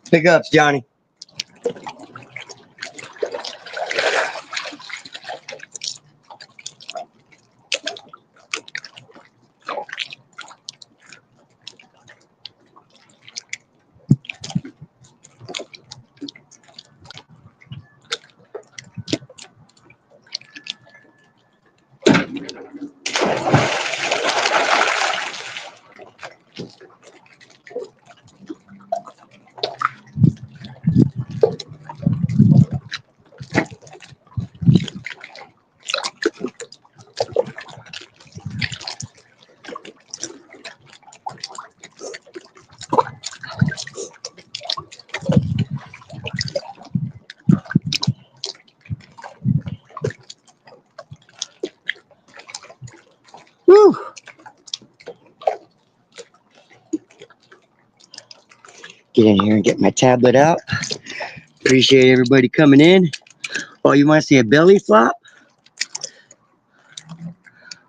Big ups, Johnny. Woo! Get in here and get my tablet out. Appreciate everybody coming in. Oh, you want to see a belly flop?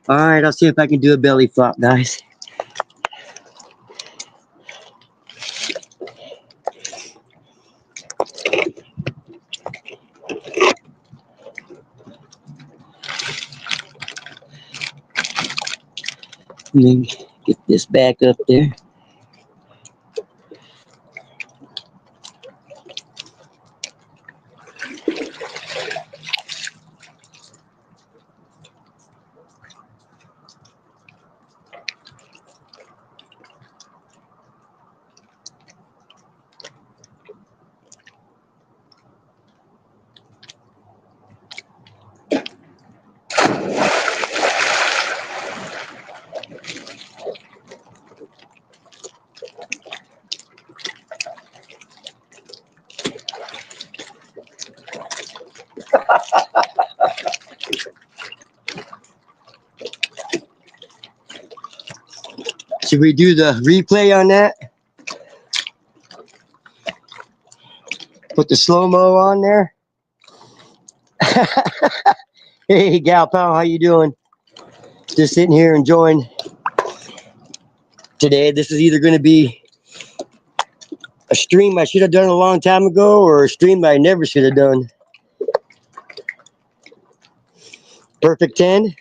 All right, I'll see if I can do a belly flop, guys. Let me get this back up there. Should we do the replay on that? Put the slow-mo on there. Hey, Gal Pal, how you doing? Just sitting here enjoying today. This is either going to be a stream I should have done a long time ago or a stream that I never should have done. Perfect 10.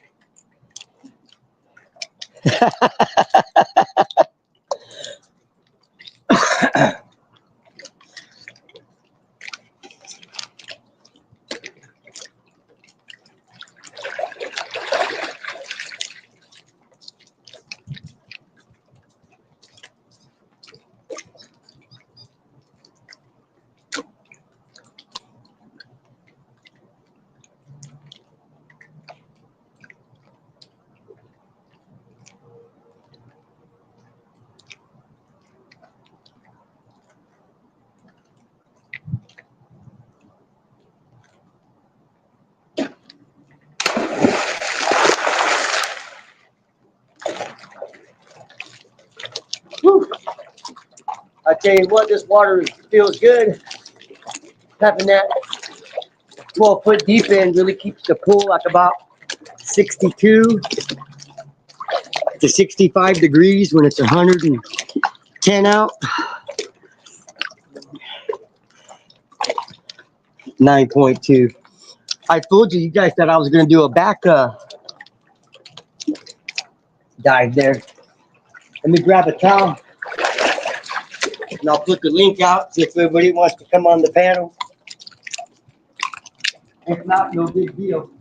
Whew. I tell you what, this water feels good. Having that 12-foot deep end really keeps the pool like about 62 to 65 degrees when it's 110 out. 9.2. I told you, you guys thought I was going to do a back dive there. Let me grab a towel and I'll put the link out, see if everybody wants to come on the panel. If not, no big deal.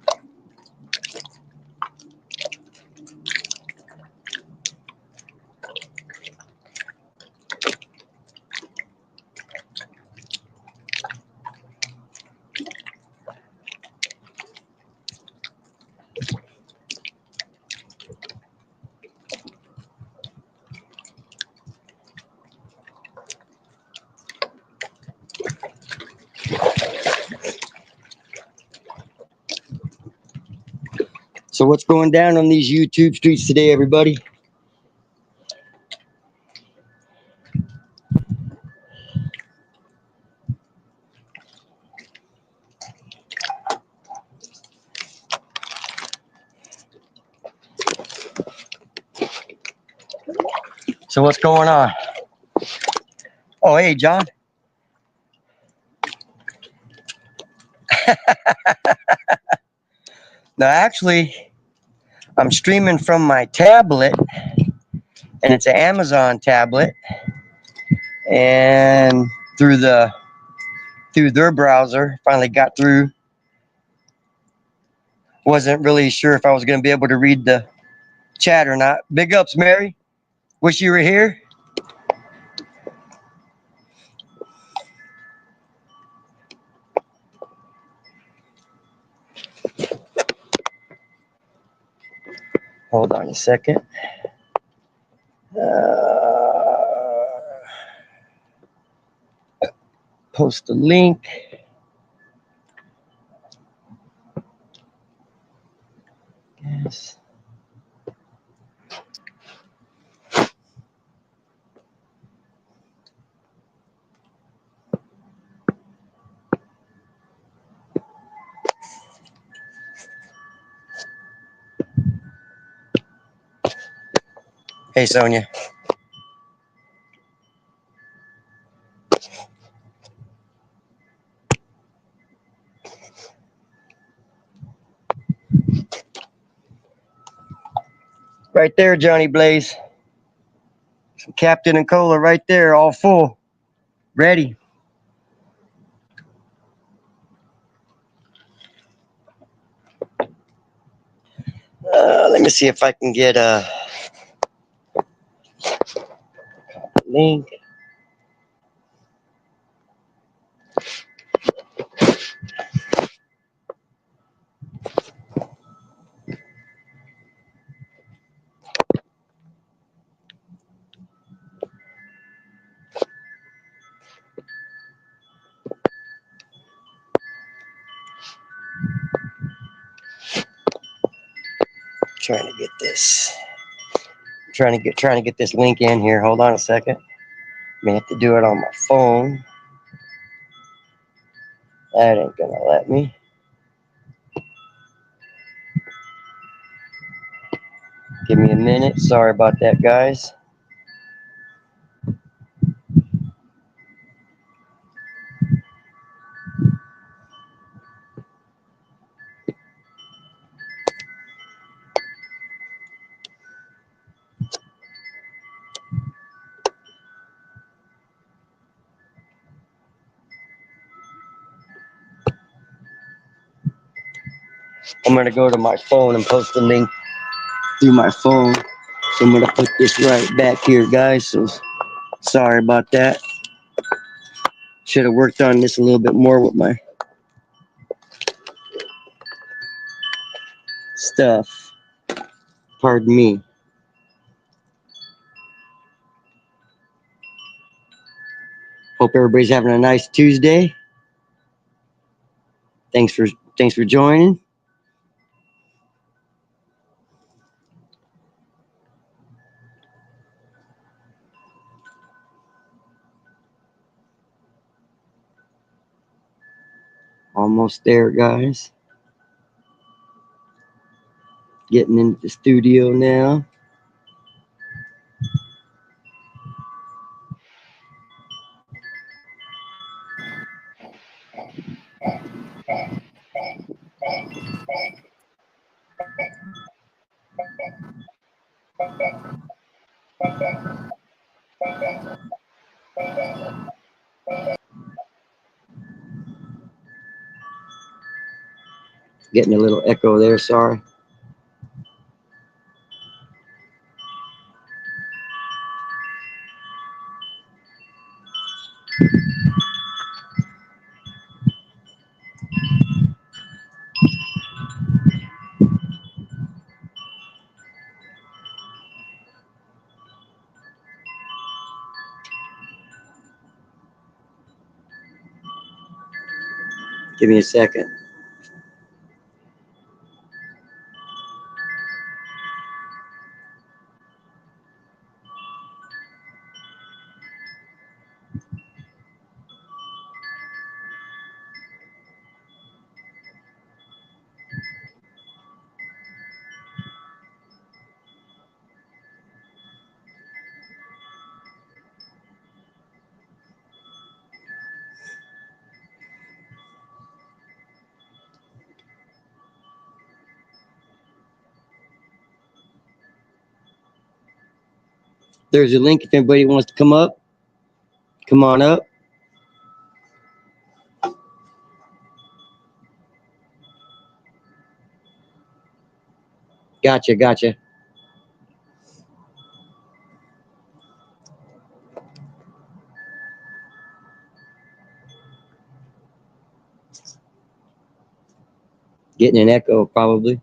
So what's going down on these YouTube streets today, everybody? So what's going on? Oh, hey, John. Now, actually, I'm streaming from my tablet, and it's an Amazon tablet, and through their browser, finally got through. Wasn't really sure if I was going to be able to read the chat or not. Big ups, Mary. Wish you were here. Hold on a second. Post the link. Yes. Hey, Sonia. Right there, Johnny Blaze. Some Captain and Cola right there, all full. Ready. Let me see if I can get a link. Trying to get this. Trying to get this link in here. Hold on a second. May have to do it on my phone. That ain't gonna let me. Give me a minute. Sorry about that, guys. I'm gonna go to my phone and post the link through my phone. So I'm gonna put this right back here, guys. So sorry about that. Should have worked on this a little bit more with my stuff. Pardon me. Hope everybody's having a nice Tuesday. Thanks for joining. Almost there, guys. Getting into the studio now. Getting a little echo there, sorry. Give me a second. There's a link if anybody wants to come up. Come on up. Gotcha, gotcha. Getting an echo, probably.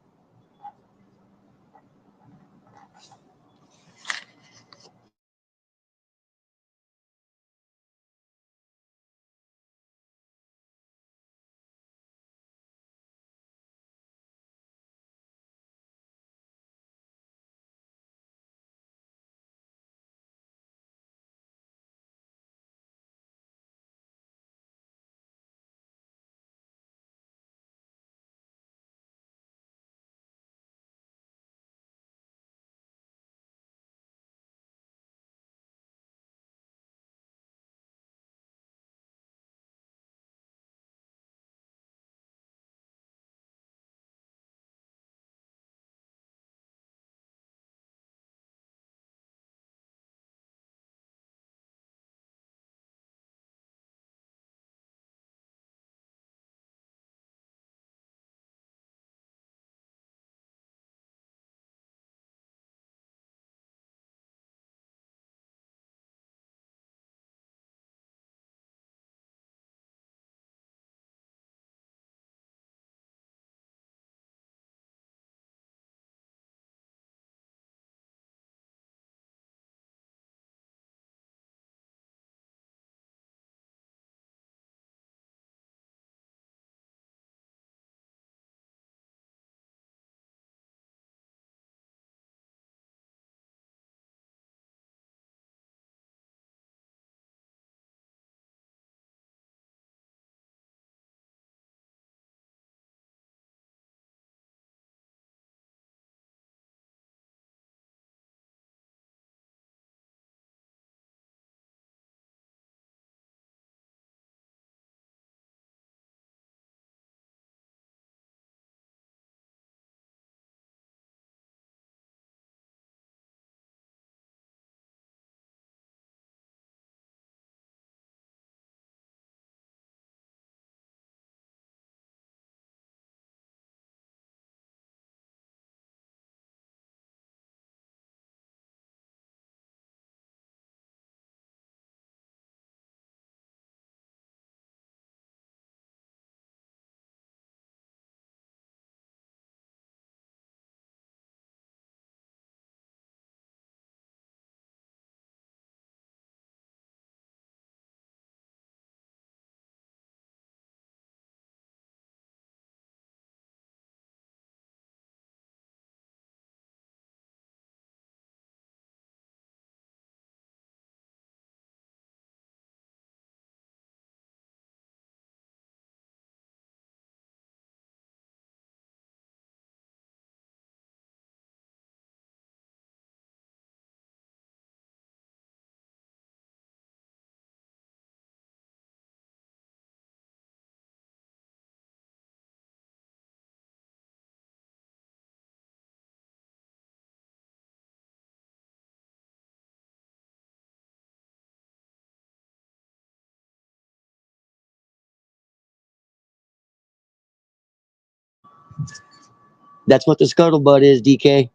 That's what the scuttlebutt is, DK.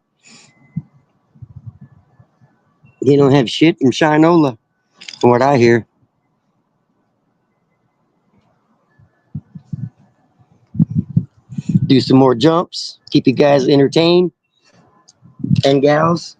He don't have shit from Shinola, from what I hear. Do some more jumps, keep you guys entertained and gals.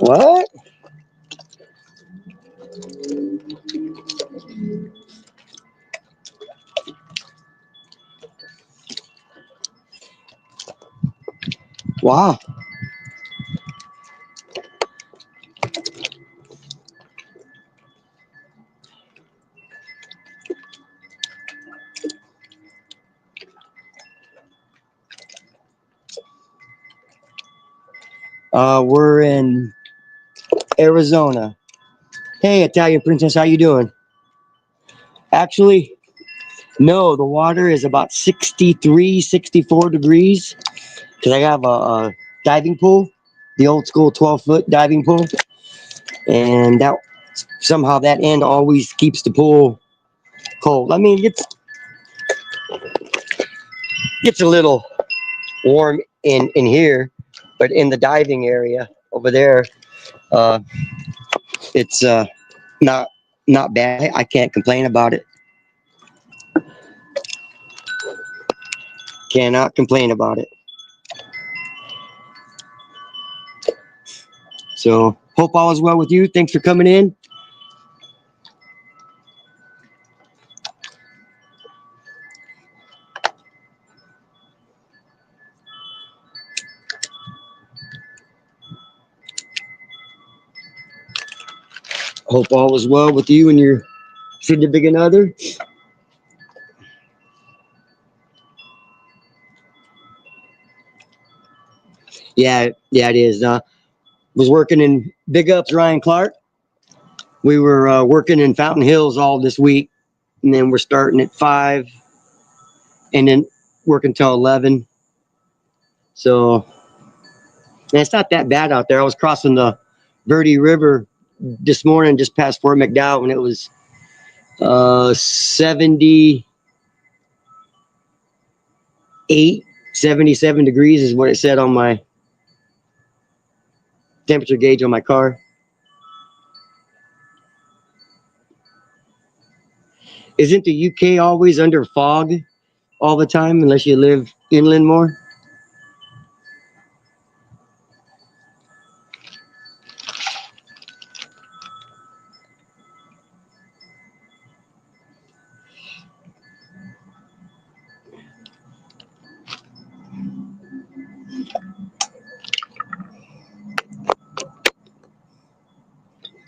What? Wow. We're in Arizona. Hey, Italian Princess, how you doing? Actually, no, the water is about 63, 64 degrees because I have a diving pool, the old school 12-foot diving pool, and that somehow that end always keeps the pool cold. I mean, it gets a little warm in here, but in the diving area over there, uh, it's not not bad. I can't complain about it. Cannot complain about it. So hope all is well with you. Thanks for coming in. Hope all is well with you and your significant other. Yeah, it is. Was working in Big Ups, Ryan Clark. We were working in Fountain Hills all this week, and then we're starting at 5, and then working till 11. So, and it's not that bad out there. I was crossing the Verde River this morning, just past Fort McDowell, and it was 78, 77 degrees is what it said on my temperature gauge on my car. Isn't the UK always under fog all the time unless you live inland more?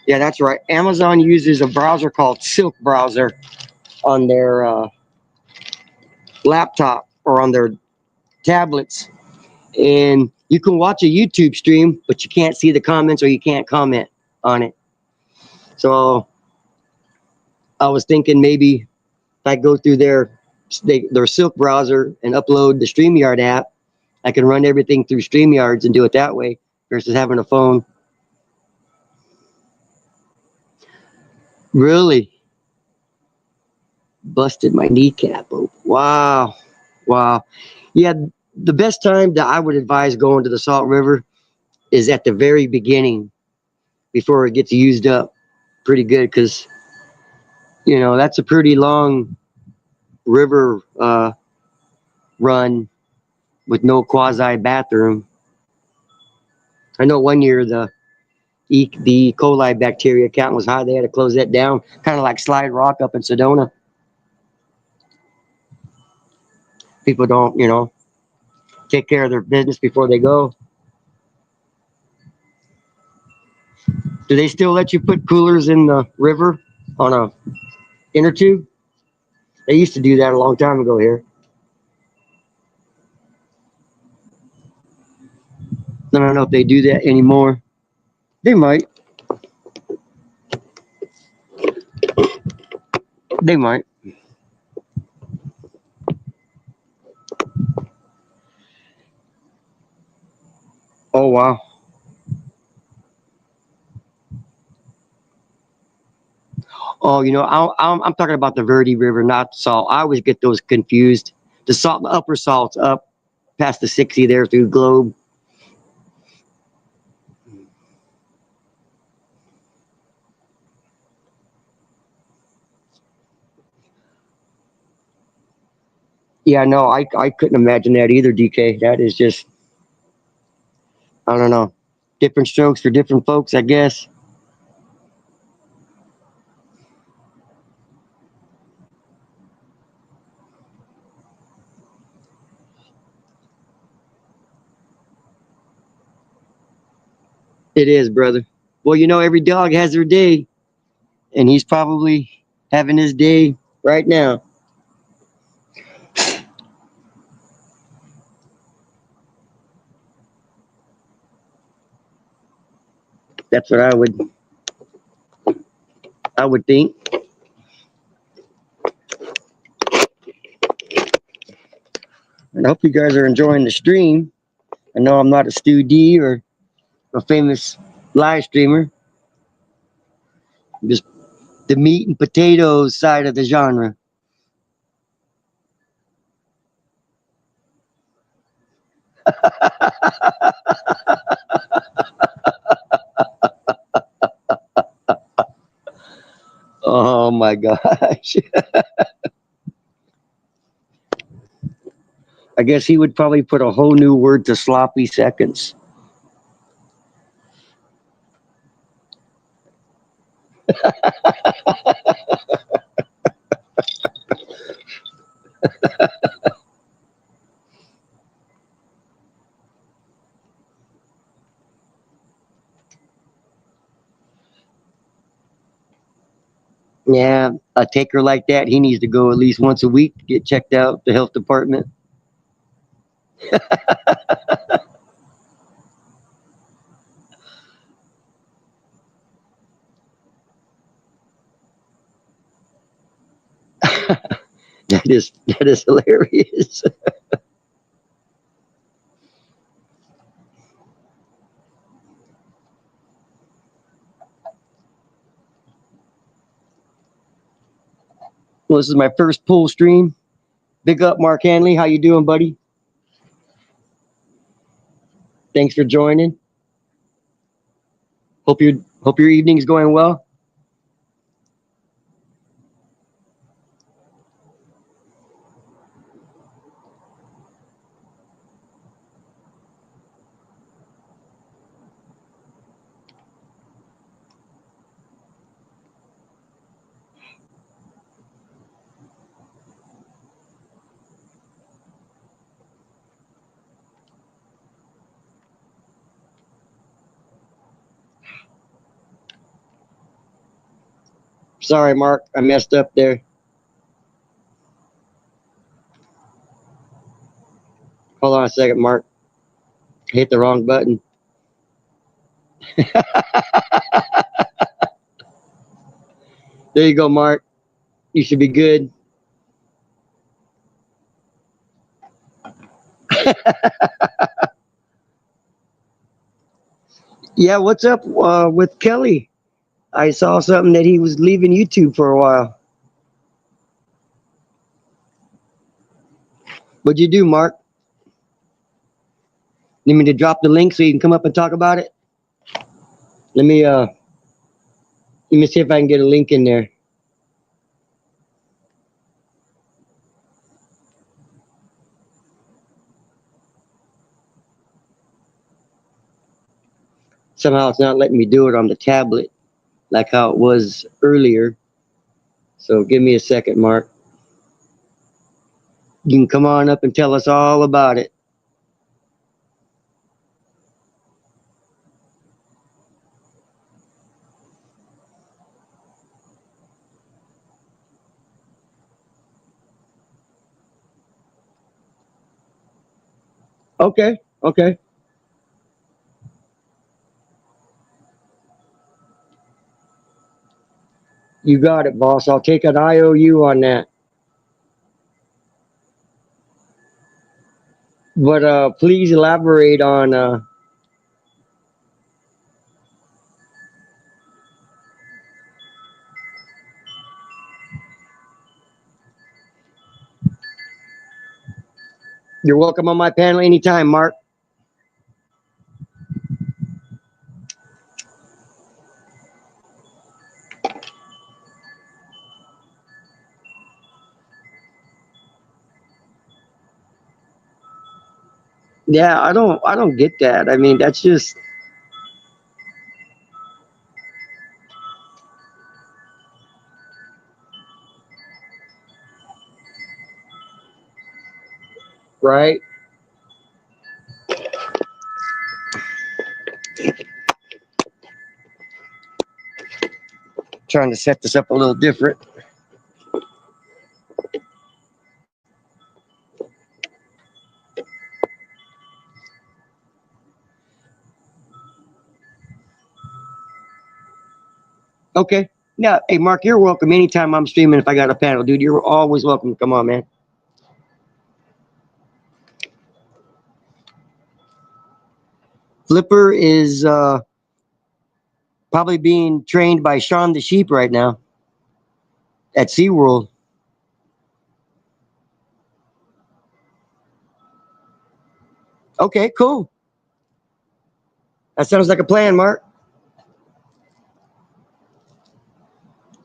Yeah, that's right. Amazon uses a browser called Silk Browser on their laptop or on their tablets. And you can watch a YouTube stream, but you can't see the comments or you can't comment on it. So I was thinking maybe if I go through their Silk browser and upload the StreamYard app, I can run everything through StreamYards and do it that way versus having a phone. Really busted my kneecap open. Wow. Wow. Yeah, the best time that I would advise going to the Salt River is at the very beginning before it gets used up pretty good because, that's a pretty long river run with no quasi bathroom. I know one year the E. coli bacteria count was high. They had to close that down, kind of like Slide Rock up in Sedona. People don't, take care of their business before they go. Do they still let you put coolers in the river on a inner tube? They used to do that a long time ago here. I don't know if they do that anymore. They might. They might. Oh, wow. Oh, I'm talking about the Verde River, not Salt. I always get those confused. The Salt, the upper Salt's up past the 60 there through Globe. Yeah, no, I couldn't imagine that either, DK. That is just, I don't know. Different strokes for different folks, I guess. It is, brother. Well, you know, every dog has their day, and he's probably having his day right now. That's what I would think. And I hope you guys are enjoying the stream. I know I'm not a Stu D or a famous live streamer. I'm just the meat and potatoes side of the genre. Oh my gosh. I guess he would probably put a whole new word to sloppy seconds. Yeah, a taker like that, he needs to go at least once a week to get checked out, the health department. That is hilarious. Well, this is my first pool stream. Big up, Mark Hanley. How you doing, buddy? Thanks for joining. Hope your evening's going well. Sorry, Mark, I messed up there. Hold on a second, Mark. I hit the wrong button. There you go, Mark. You should be good. Yeah, what's up with Kelly? I saw something that he was leaving YouTube for a while. What'd you do, Mark? Need me to drop the link so you can come up and talk about it? Let me see if I can get a link in there. Somehow it's not letting me do it on the tablet like how it was earlier. So give me a second, Mark. You can come on up and tell us all about it. Okay, okay. You got it, boss. I'll take an IOU on that. But please elaborate on you're welcome on my panel anytime, Mark. Yeah, I don't get that. I mean, that's just right? Trying to set this up a little different. Okay. Now, hey, Mark, you're welcome anytime I'm streaming. If I got a panel, dude, you're always welcome. Come on, man. Flipper is probably being trained by Shaun the Sheep right now at SeaWorld. Okay, cool. That sounds like a plan, Mark.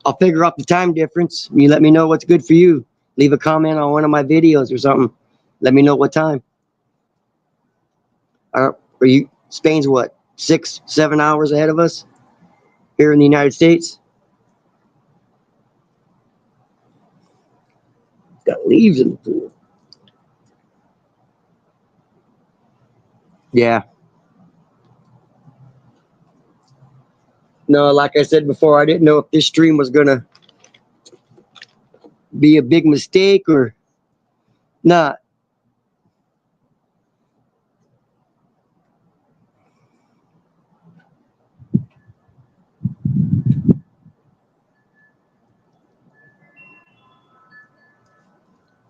I'll figure out the time difference. You let me know what's good for you. Leave a comment on one of my videos or something. Let me know what time. Are you Spain's what, 6-7 hours ahead of us here in the United States? It's got leaves in the pool. Yeah. No, like I said before, I didn't know if this stream was gonna be a big mistake or not.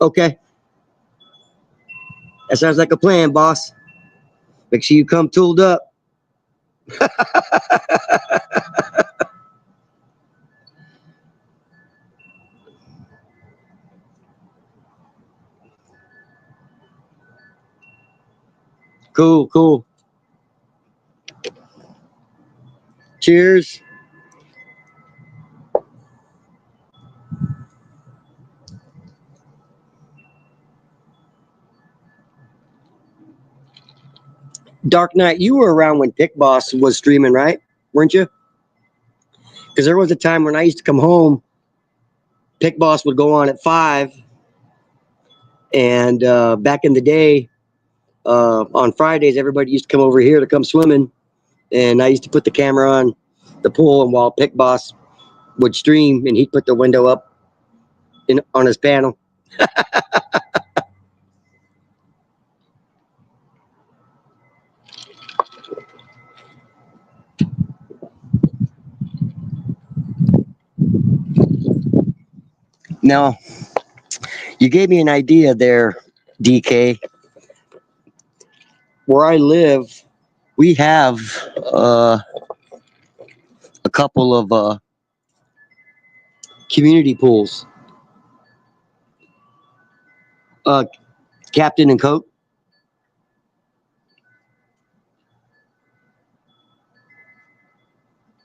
Okay. That sounds like a plan, boss. Make sure you come tooled up. Cool, cool. Cheers. Dark Knight, you were around when Pick Boss was streaming, right? Weren't you? Because there was a time when I used to come home, Pick Boss would go on at 5, and back in the day, on Fridays, everybody used to come over here to come swimming, and I used to put the camera on the pool, and while Pick Boss would stream, and he'd put the window up on his panel. Now, you gave me an idea there, DK. Where I live, we have a couple of community pools. Uh, Captain and Coke.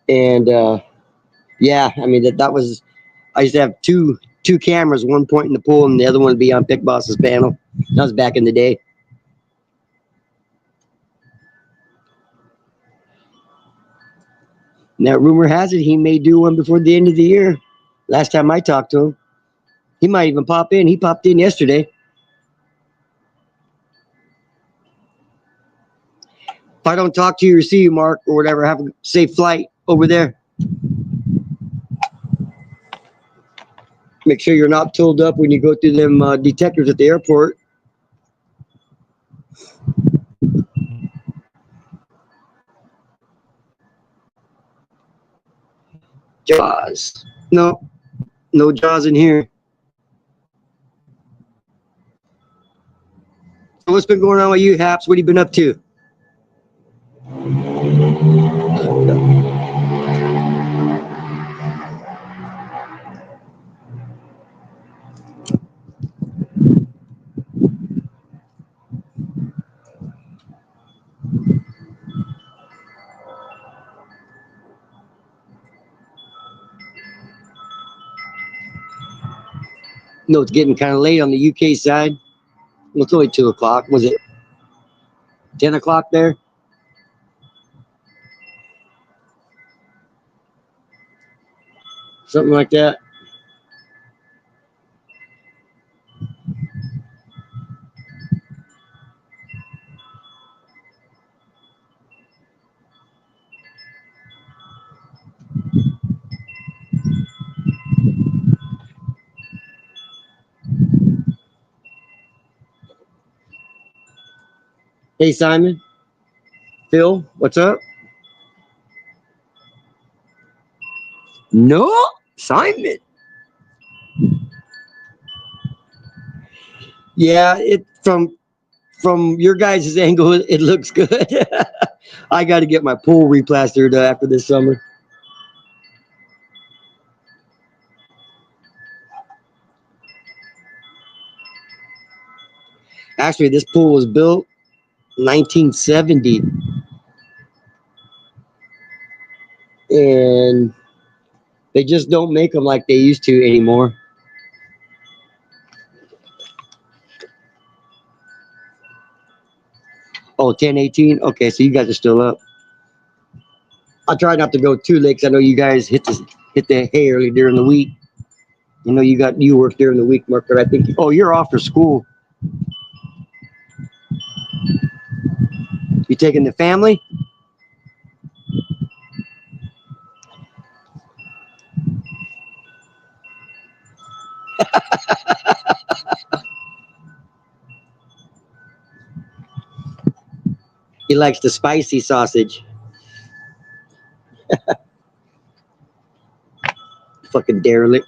And yeah, I mean that was. I used to have two cameras, one pointing the pool and the other one would be on Pick Boss's panel. That was back in the day. Now, rumor has it he may do one before the end of the year. Last time I talked to him, he might even pop in. He popped in yesterday. If I don't talk to you or see you, Mark, or whatever, have a safe flight over there. Make sure you're not tooled up when you go through them detectors at the airport. Jaws. No, no Jaws in here. So what's been going on with you, Haps? What have you been up to? No, it's getting kind of late on the UK side. Well, it's only 2 o'clock. Was it 10 o'clock there? Something like that. Hey, Simon. Phil, what's up? No, Simon. Yeah, it from your guys' angle, it looks good. I got to get my pool replastered after this summer. Actually, this pool was built 1970, and they just don't make them like they used to anymore. Oh, 1018. Okay, so you guys are still up. I try not to go too late 'cause I know you guys hit the hay early during the week. You know you work during the week, Mark, but I think you're off for school. You taking the family? He likes the spicy sausage. Fucking derelict.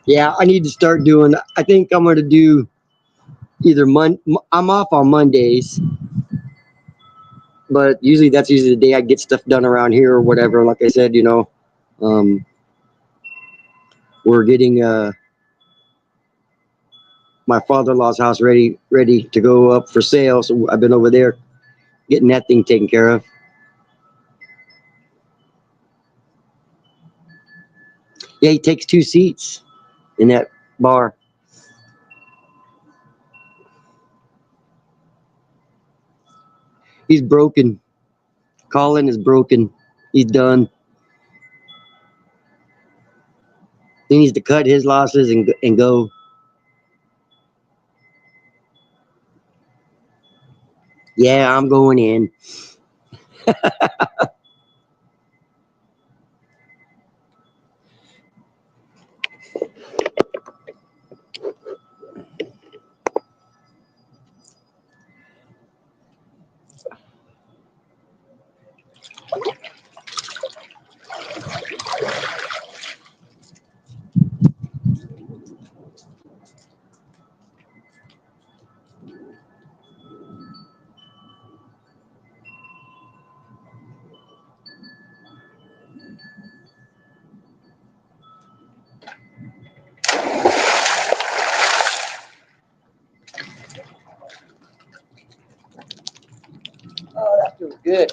Yeah, I need to start doing. I think I'm gonna do either I'm off on Mondays, but that's usually the day I get stuff done around here or whatever. Like I said, um, we're getting my father-in-law's house ready to go up for sale. So I've been over there getting that thing taken care of. Yeah, he takes 2 seats in that bar. He's broken. Colin is broken. He's done. He needs to cut his losses and go. Yeah, I'm going in. Oh, that feels good.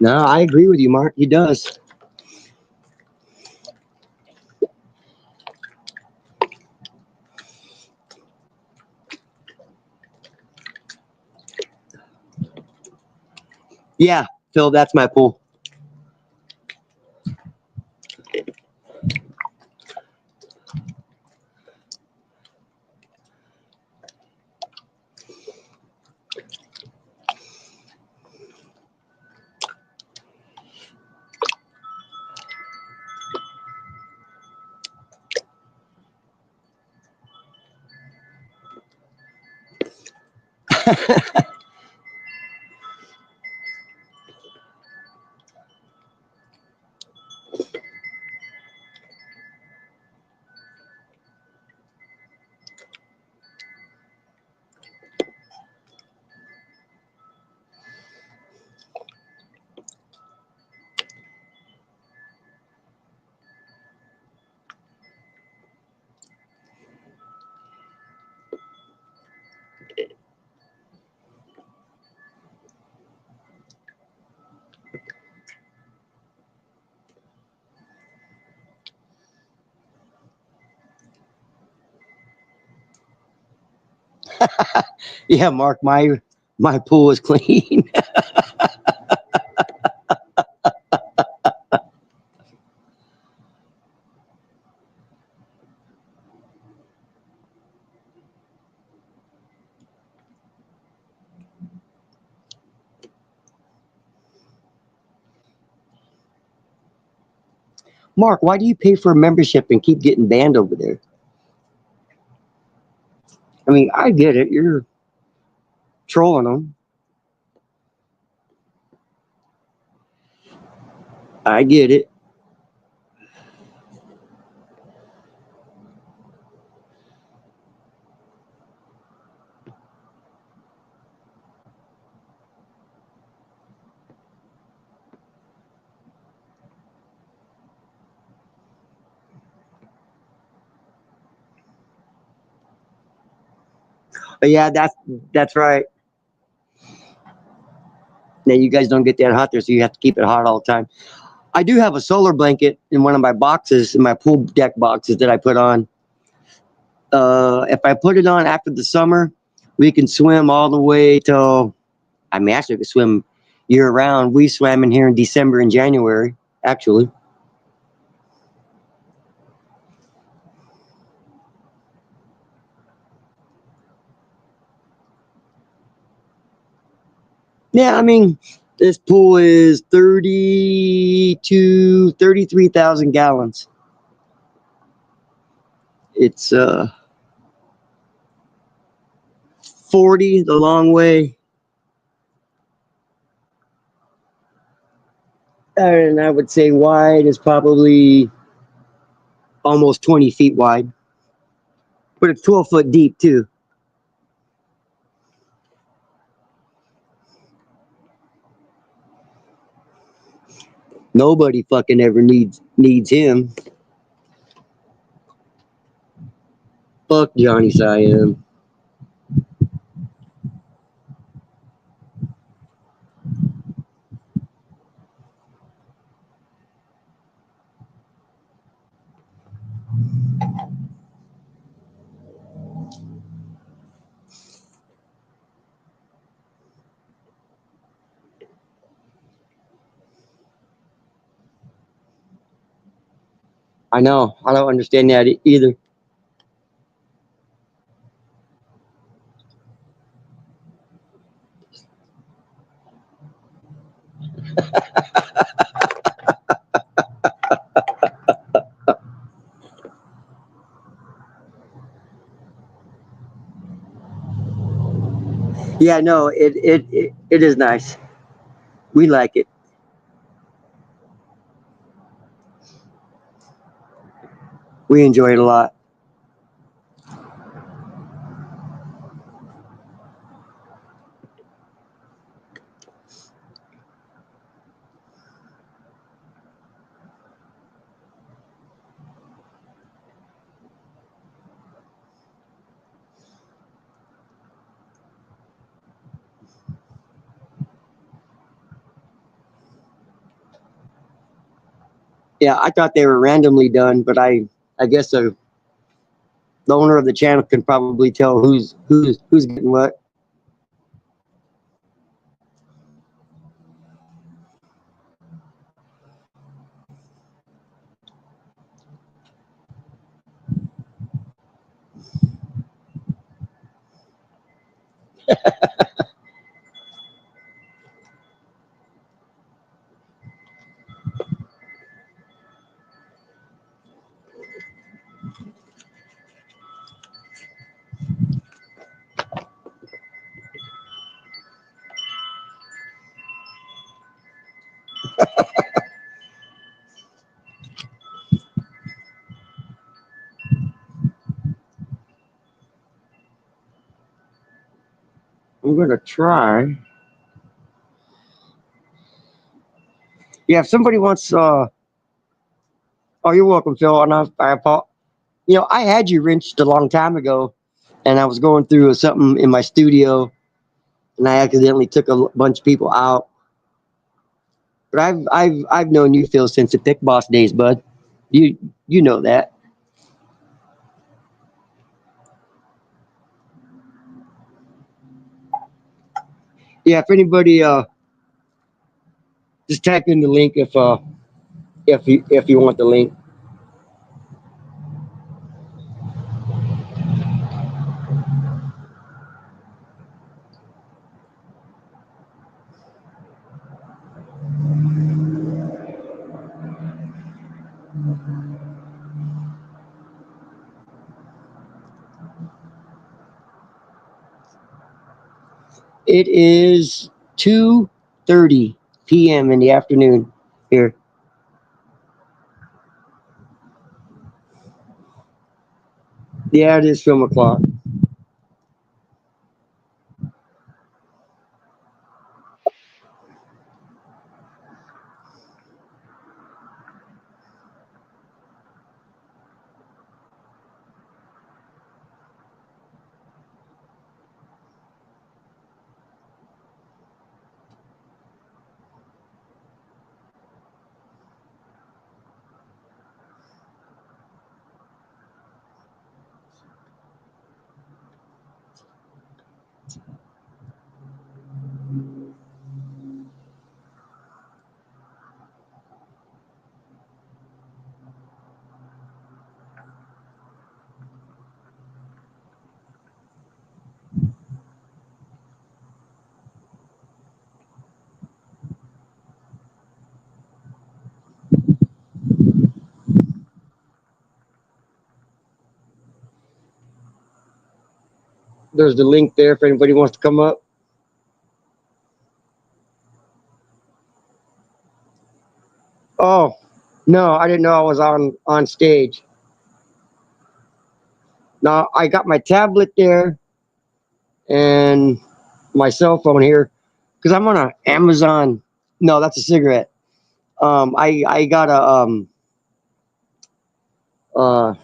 No, I agree with you, Mark. He does. Yeah, Phil, that's my pool. Yeah, Mark, my pool is clean. Mark, why do you pay for a membership and keep getting banned over there? I mean, I get it. You're trolling them. I get it. But yeah, that's right. Now you guys don't get that hot there, so you have to keep it hot all the time. I do have a solar blanket in one of my boxes, in my pool deck boxes that I put on. If I put it on after the summer, we can swim all the way till, I mean, actually, we can swim year round. We swam in here in December and January, actually. Yeah, I mean, this pool is 33,000 gallons. It's 40 the long way, and I would say wide is probably almost 20 feet wide, but it's 12 foot deep too. Nobody fucking ever needs him. Fuck Johnny Siam. I know. I don't understand that either. Yeah, no, it is nice. We like it. We enjoy it a lot. Yeah, I thought they were randomly done, but I guess the owner of the channel can probably tell who's getting what. I'm gonna try. Yeah, if somebody wants, oh, you're welcome, Phil. And I had you wrenched a long time ago, and I was going through something in my studio, and I accidentally took a bunch of people out. But I've known you, Phil, since the Pick Boss days, bud. You know that. Yeah, if anybody just type in the link if you want the link. It is 2:30 p.m. in the afternoon here. Yeah, it is film o'clock. There's the link there if anybody wants to come up. Oh, no, I didn't know I was on stage. Now I got my tablet there and my cell phone here because I'm on a Amazon. No, that's a cigarette. I got a uh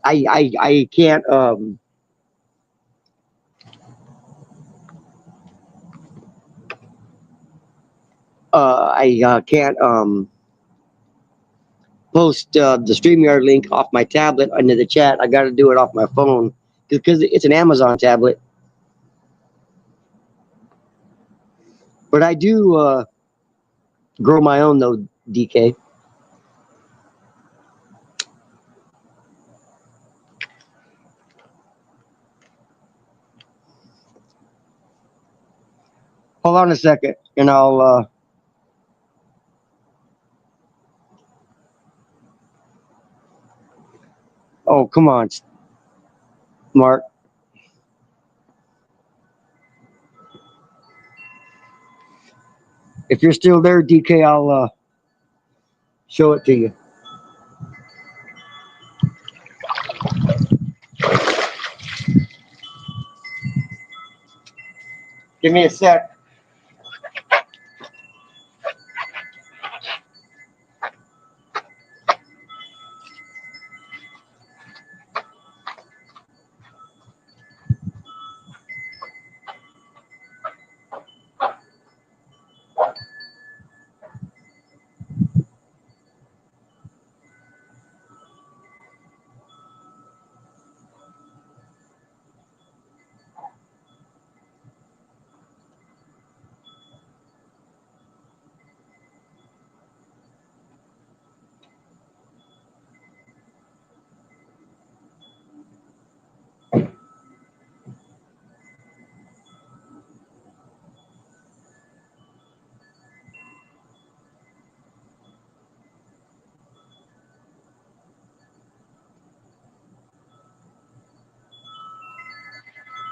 I can't I can't post the StreamYard link off my tablet into the chat. I got to do it off my phone because it's an Amazon tablet. But I do grow my own though, DK. Hold on a second, and I'll. Oh, come on, Mark. If you're still there, DK, I'll show it to you. Give me a sec.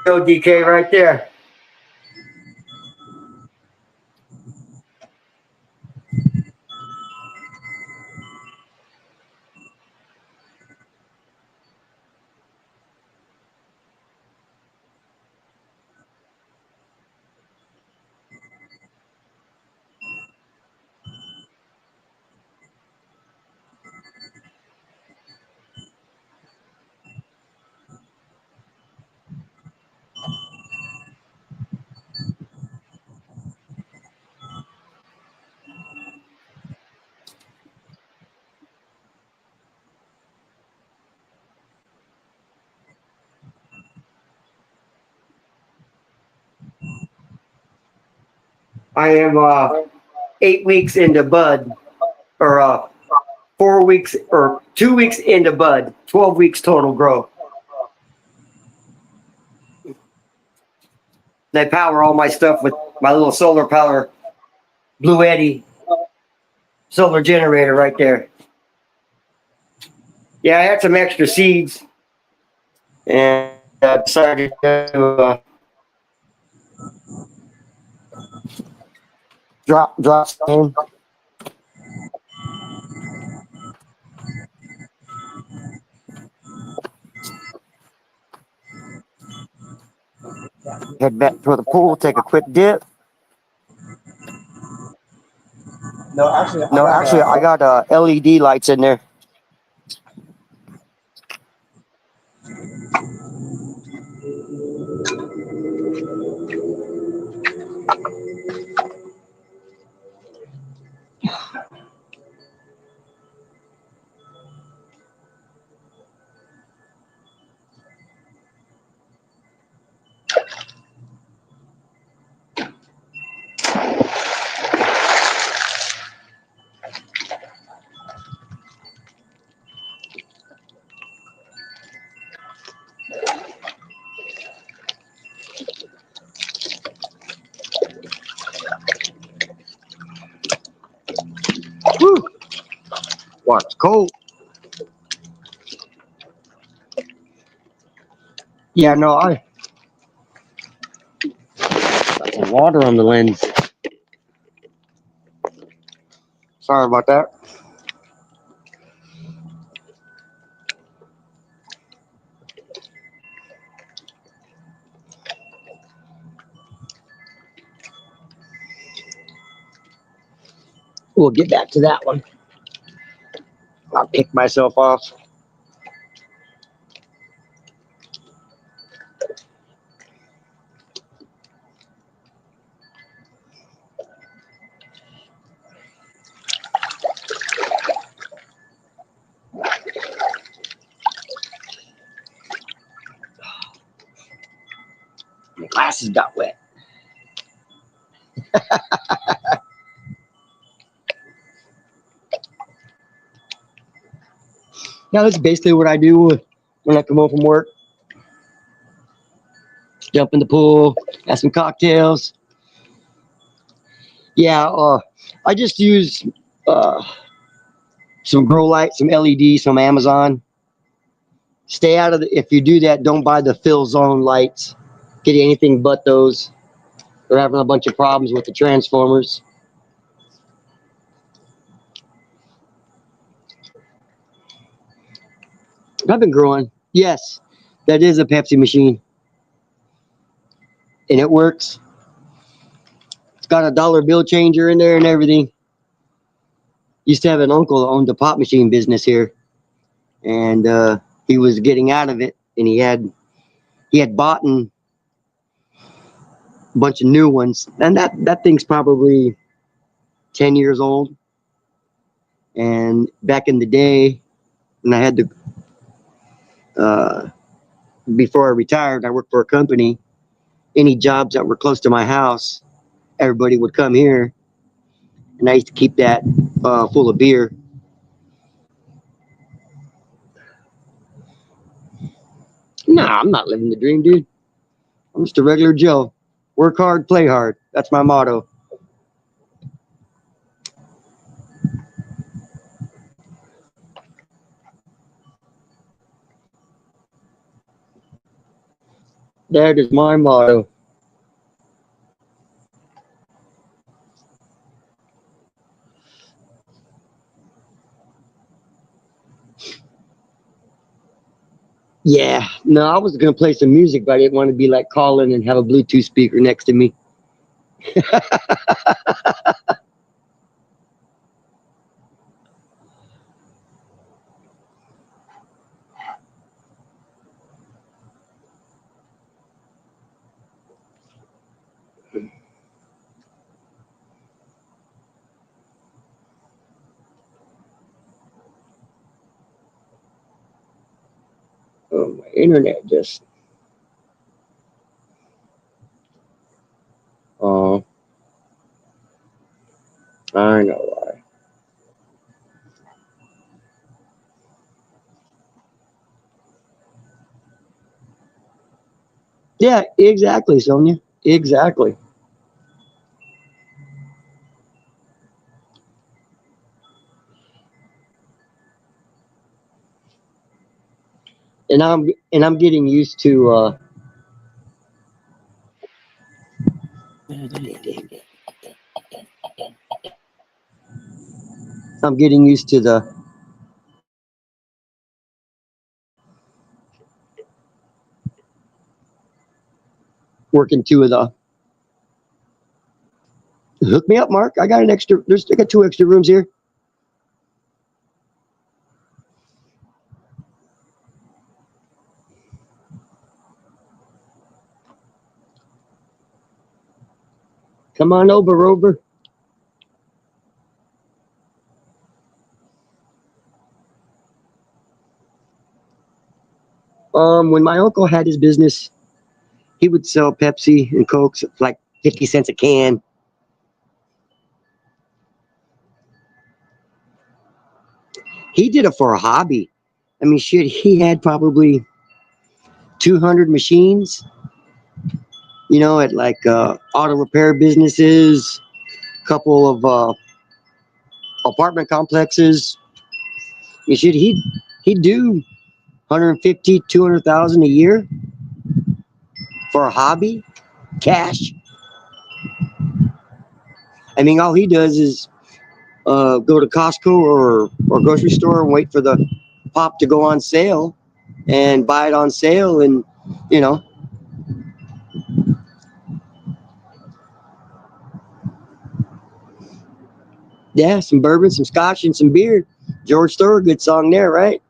Go, DK, right there. I am 8 weeks into bud, or 4 weeks, or 2 weeks into bud. 12 weeks total growth. And I power all my stuff with my little solar power Blue Eddy solar generator right there. Yeah, I had some extra seeds, and I decided to drop some. Head back to the pool, take a quick dip. No, actually, I got LED lights in there. Woo! Wow, it's cold. Yeah, no, I got some water on the lens. Sorry about that. We'll get back to that one. I'll pick myself off. My glasses got wet. Yeah, that's basically what I do when I come home from work. Jump in the pool, have some cocktails. Yeah, I just use uh, some grow lights, some LEDs from Amazon. Stay out of the, if you do that, don't buy the fill zone lights. Get anything but those. They're having a bunch of problems with the transformers. I've been growing. Yes, that is a Pepsi machine. And it works. It's got a dollar bill changer in there and everything. Used to have an uncle that owned a pop machine business here. And he was getting out of it. And he had bought a bunch of new ones. And that thing's probably 10 years old. And back in the day, when I had before I retired, I worked for a company. Any jobs that were close to my house, everybody would come here. And I used to keep that full of beer. Nah, I'm not living the dream, dude. I'm just a regular Joe. Work hard, play hard. That's my motto. That is my motto. Yeah, no, I was gonna play some music, but I didn't want to be like calling and have a Bluetooth speaker next to me. Oh, my internet just. Oh, I know. Yeah, exactly, Sonia. Exactly. And I'm getting used to I'm getting used to the working two of the hook me up, Mark. I got two extra rooms here. Come on over, Rover. When my uncle had his business, he would sell Pepsi and Cokes at like 50 cents a can. He did it for a hobby. I mean, shit, he had probably 200 machines, at like auto repair businesses, a couple of apartment complexes. I mean, shit, he'd do 150, 200,000 a year for a hobby, cash. I mean, all he does is go to Costco or grocery store and wait for the pop to go on sale and buy it on sale, and you know yeah, some bourbon, some scotch, and some beer. George Thorogood song there, right?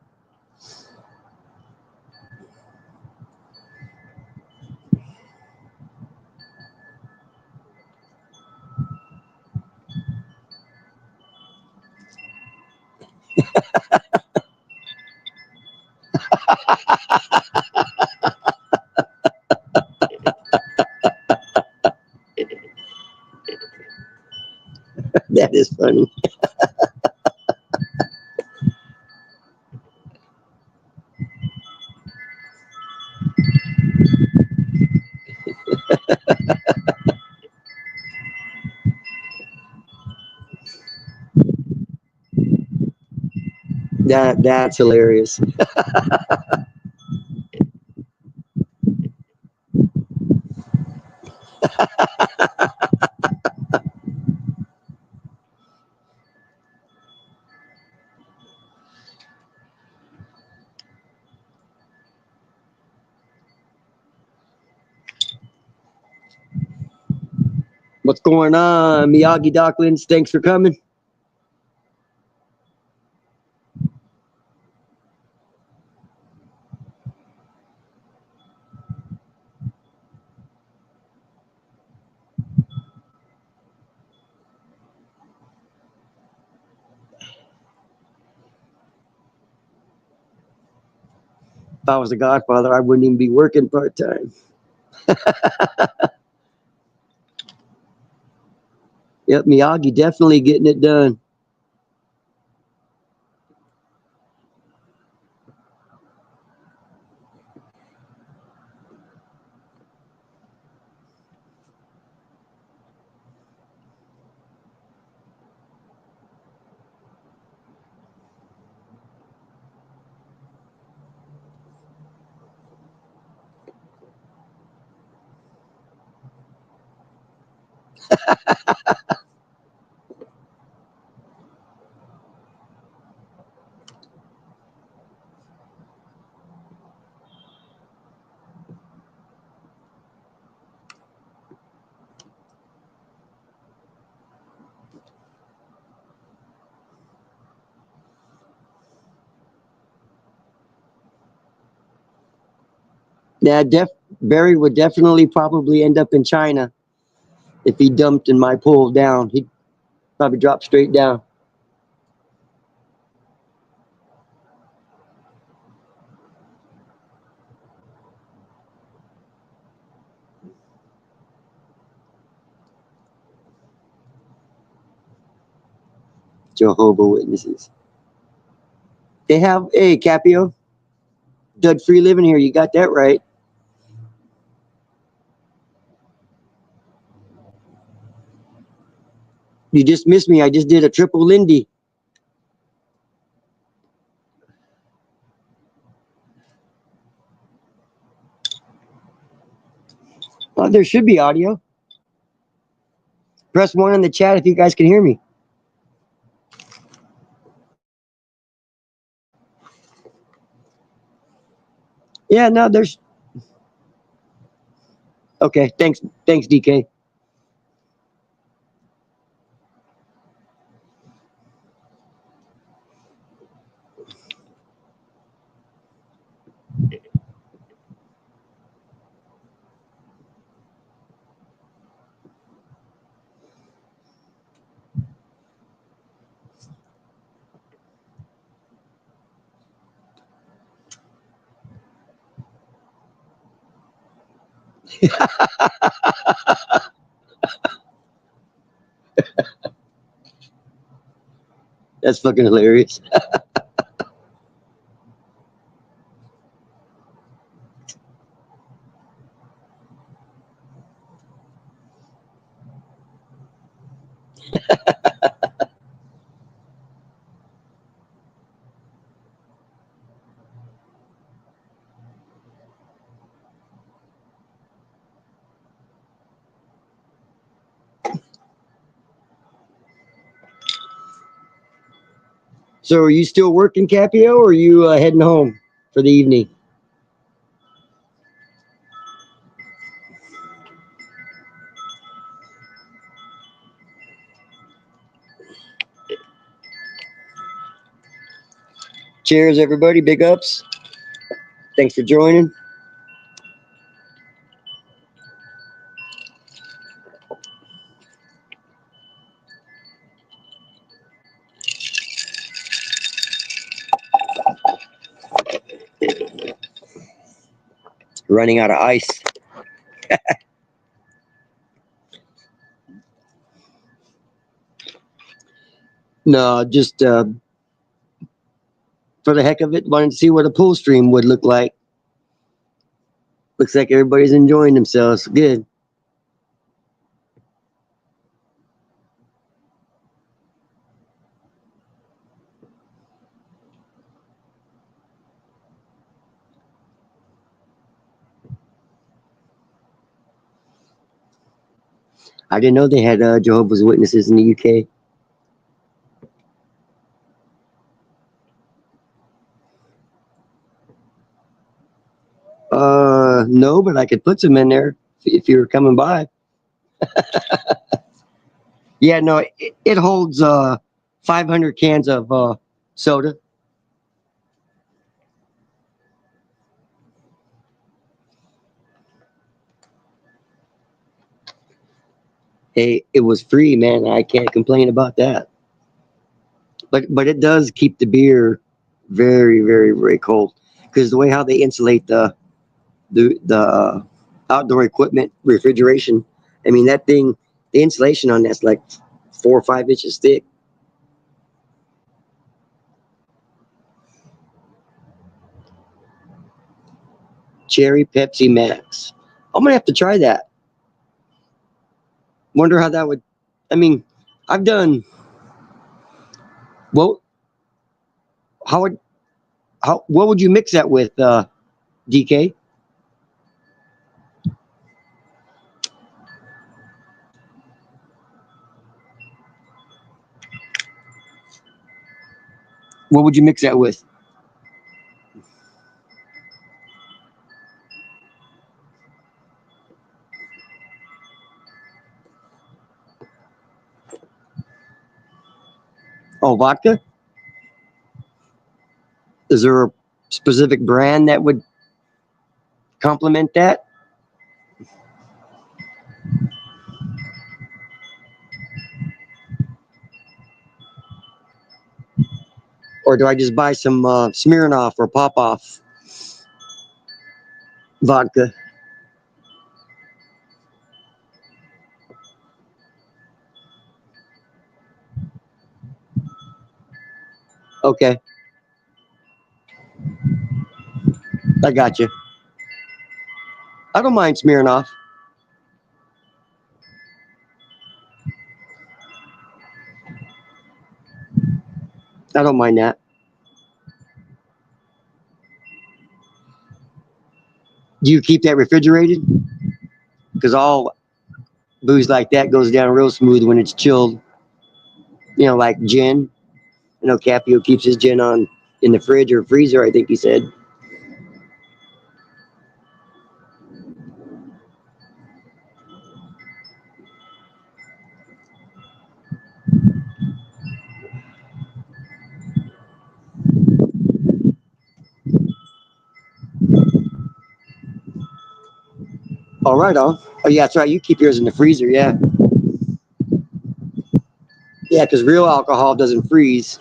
That is funny. That's hilarious. What's going on, Miyagi Docklins? Thanks for coming. If I was the Godfather, I wouldn't even be working part time. Yep, Miyagi definitely getting it done. Yeah, Barry would definitely probably end up in China if he dumped in my pool down. He'd probably drop straight down. Jehovah Witnesses. They have a Capio. Dud free living here. You got that right. You just missed me. I just did a triple Lindy. Well, there should be audio. Press 1 in the chat if you guys can hear me. Yeah, no, there's. Okay, thanks, DK. That's fucking hilarious. So, are you still working, Capio, or are you heading home for the evening? Cheers, everybody. Big ups. Thanks for joining. Running out of ice. No, just for the heck of it, wanted to see what a pool stream would look like. Looks like everybody's enjoying themselves. Good. I didn't know they had Jehovah's Witnesses in the UK. No, but I could put some in there if you were coming by. Yeah, no, it holds 500 cans of soda. Hey, it was free, man. I can't complain about that. But it does keep the beer very, very, very cold because the way how they insulate the outdoor equipment refrigeration. I mean, that thing, the insulation on that's like 4 or 5 inches thick. Cherry Pepsi Max. I'm gonna have to try that. Wonder how that would. I mean, I've done. Well, how would how what would you mix that with, DK? What would you mix that with? Oh, vodka. Is there a specific brand that would complement that, or do I just buy some Smirnoff or Popoff vodka? Okay, I got you. I don't mind smearing off. I don't mind that. Do you keep that refrigerated? Because all booze like that goes down real smooth when it's chilled. You know, like gin. You know, Capio keeps his gin on in the fridge or freezer, I think he said. All right, on. Oh, yeah, that's right. You keep yours in the freezer, yeah. Yeah, because real alcohol doesn't freeze.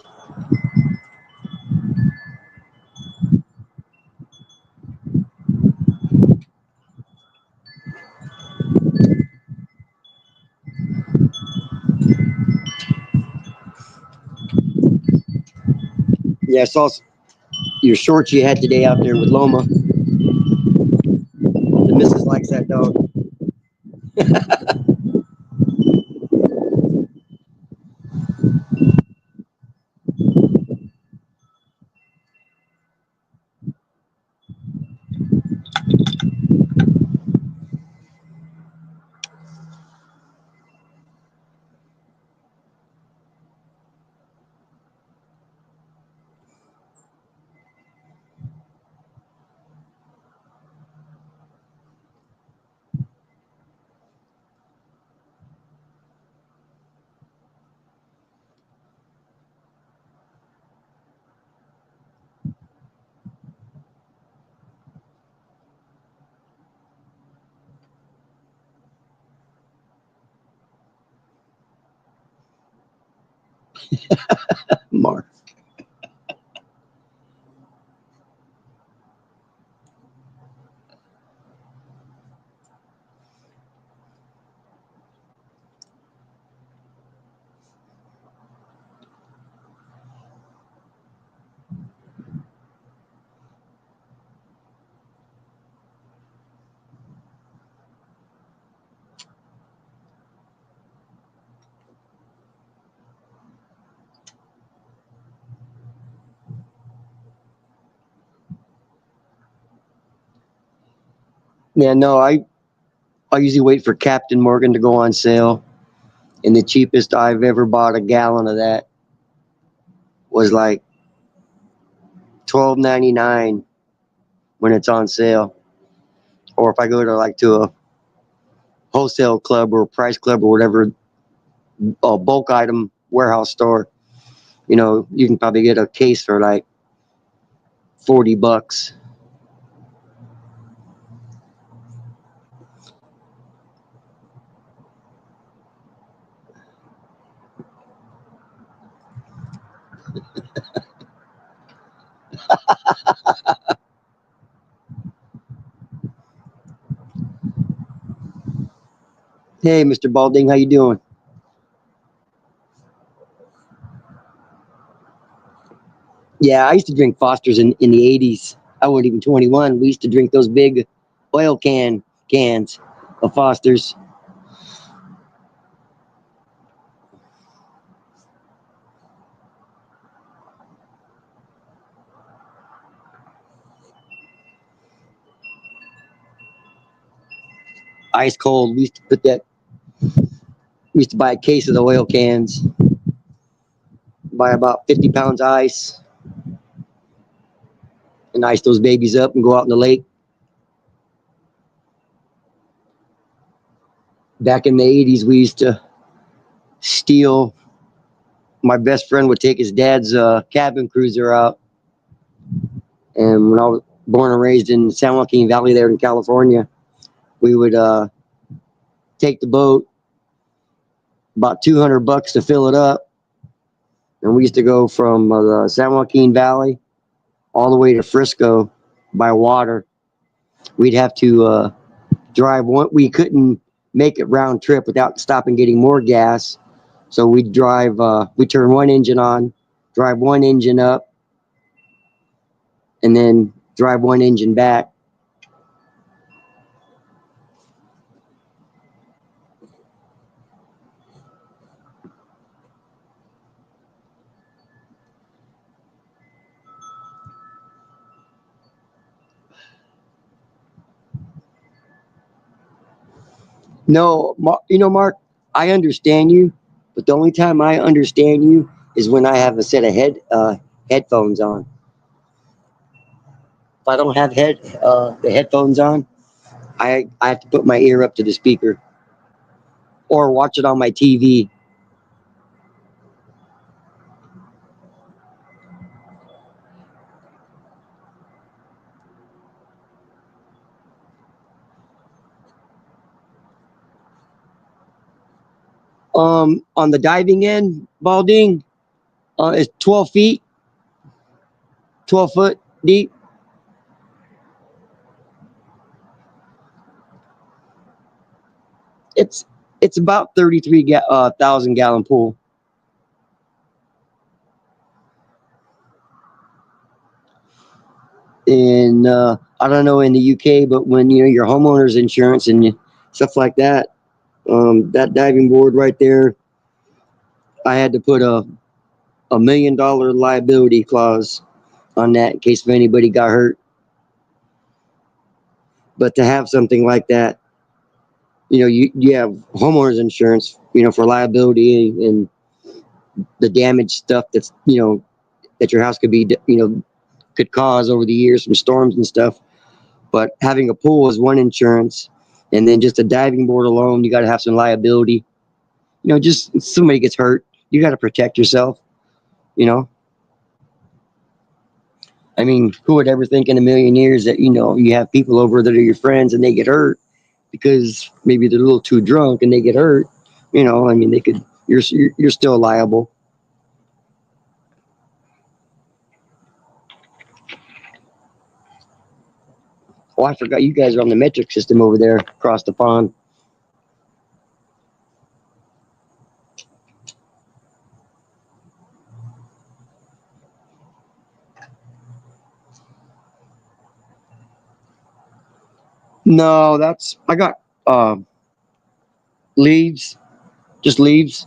Yeah, I saw your shorts you had today out there with Loma. The missus likes that dog. Mark. Yeah, no, I usually wait for Captain Morgan to go on sale, and the cheapest I've ever bought a gallon of that was like $12.99 when it's on sale. Or if I go to a wholesale club or price club or whatever, a bulk item warehouse store, you know, you can probably get a case for like $40. Hey, Mr. Balding, how you doing? Yeah, I used to drink Foster's in the 80s. I wasn't even 21. We used to drink those big oil cans of Foster's. Ice cold. We used to buy a case of the oil cans, buy about 50 pounds of ice, and ice those babies up and go out in the lake. Back in the 80s, we used to steal. My best friend would take his dad's cabin cruiser out. And when I was born and raised in San Joaquin Valley there in California, we would take the boat, about $200 to fill it up. And we used to go from the San Joaquin Valley all the way to Frisco by water. We'd have to drive one. We couldn't make it round trip without stopping getting more gas. So we'd drive. We turn one engine on, drive one engine up, and then drive one engine back. No, Mark, I understand you, but the only time I understand you is when I have a set of headphones on. If I don't have the headphones on, I have to put my ear up to the speaker or watch it on my TV. On the diving end, Balding, is 12 feet, 12 foot deep. It's it's about 33,000 gallon pool. In I don't know in the UK, but when your homeowner's insurance and stuff like that, that diving board right there, I had to put $1 million liability clause on that in case if anybody got hurt. But to have something like that, you have homeowners insurance, for liability and the damage stuff that your house could be, could cause over the years from storms and stuff. But having a pool is one insurance, and then just a diving board alone, you got to have some liability. Just somebody gets hurt, you got to protect yourself. You know, I mean, who would ever think in a million years that you have people over that are your friends and they get hurt because maybe they're a little too drunk and they get hurt. I mean, they could. You're still liable. Oh, I forgot you guys are on the metric system over there across the pond. No, I got leaves, just leaves,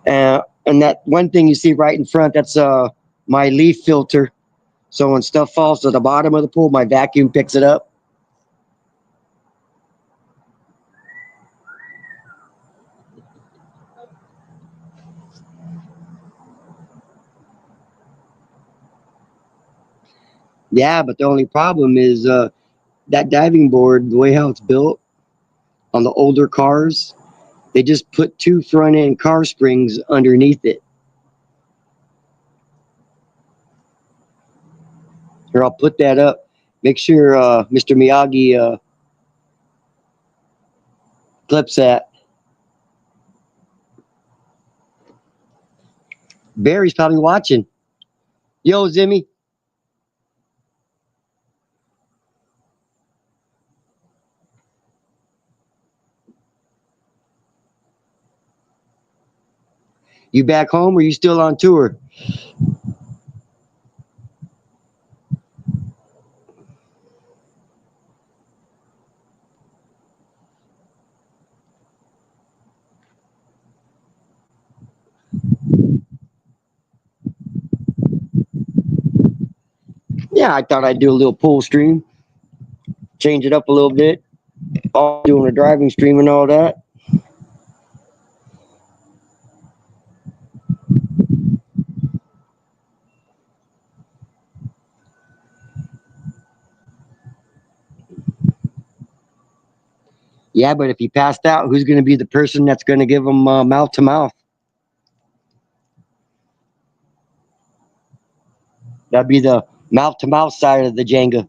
and that one thing you see right in front, that's my leaf filter. So when stuff falls to the bottom of the pool, my vacuum picks it up. Yeah, but the only problem is that diving board, the way how it's built on the older cars, they just put two front end car springs underneath it. Here, I'll put that up. Make sure Mr. Miyagi clips that. Barry's probably watching. Yo, Zimmy. You back home or you still on tour? Yeah, I thought I'd do a little pool stream, change it up a little bit. All doing a driving stream and all that. Yeah, but if he passed out, who's going to be the person that's going to give him mouth to mouth? That'd be the mouth to mouth side of the Jenga.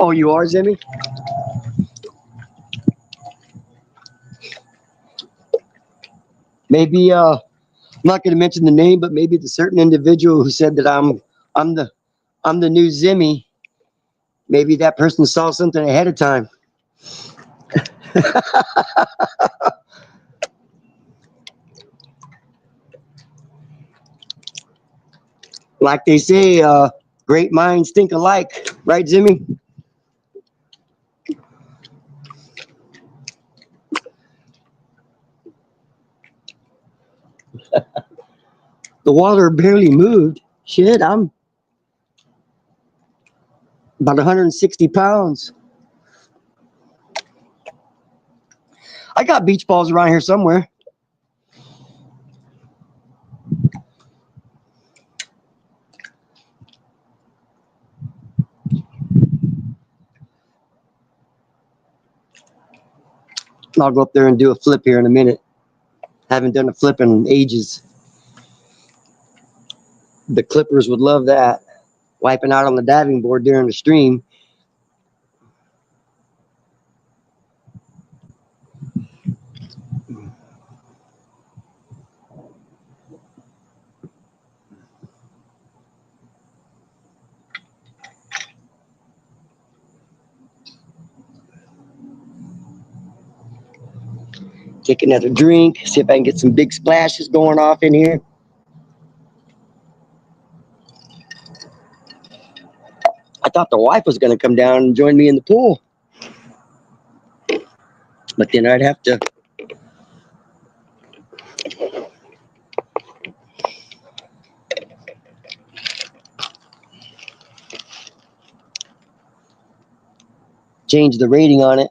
Oh, you are, Zimmy? Maybe I'm not going to mention the name, but maybe the certain individual who said that I'm the new Zimmy. Maybe that person saw something ahead of time. Like they say, great minds think alike, right, Zimmy? The water barely moved. Shit, I'm about 160 pounds. I got beach balls around here somewhere. I'll go up there and do a flip here in a minute. Haven't done a flip in ages. The Clippers would love that. Wiping out on the diving board during the stream. Take another drink, see if I can get some big splashes going off in here. I thought the wife was going to come down and join me in the pool. But then I'd have to change the rating on it.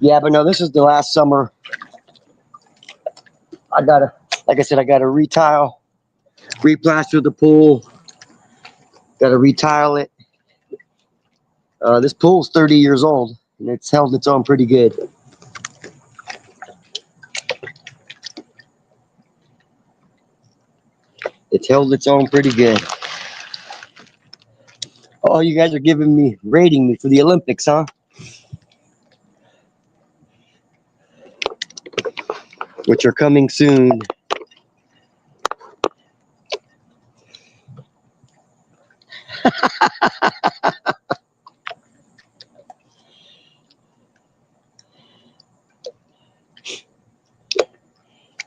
Yeah, but no, this is the last summer. Like I said, I gotta retile, replaster the pool, gotta retile it. This pool's 30 years old, and it's held its own pretty good. It's held its own pretty good. Oh, you guys are rating me for the Olympics, huh? Which are coming soon.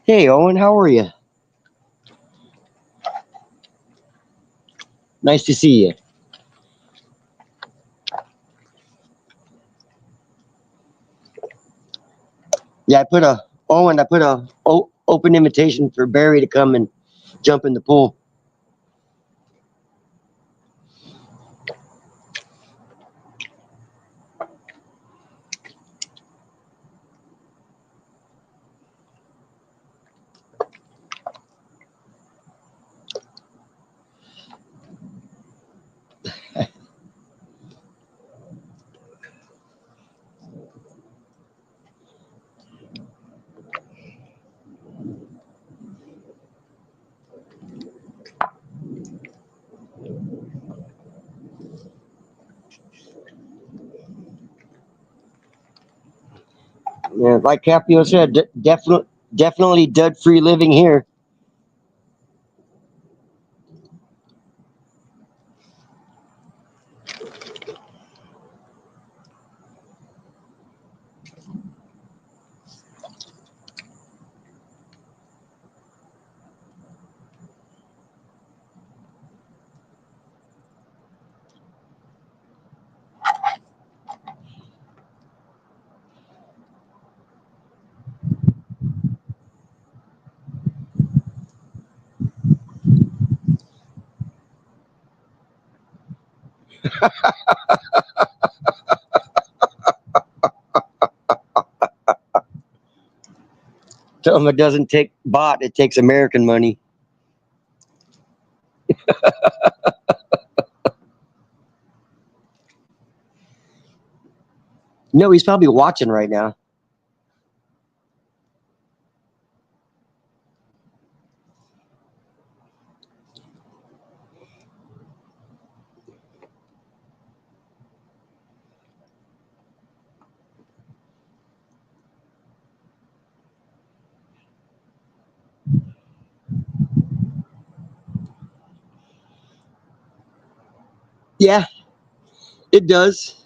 Hey, Owen, how are you? Nice to see you. Yeah, I put a open invitation for Barry to come and jump in the pool. Yeah, like Capio said, definitely dud-free living here. Tell them it doesn't take bot, it takes American money. No, he's probably watching right now. Yeah, it does.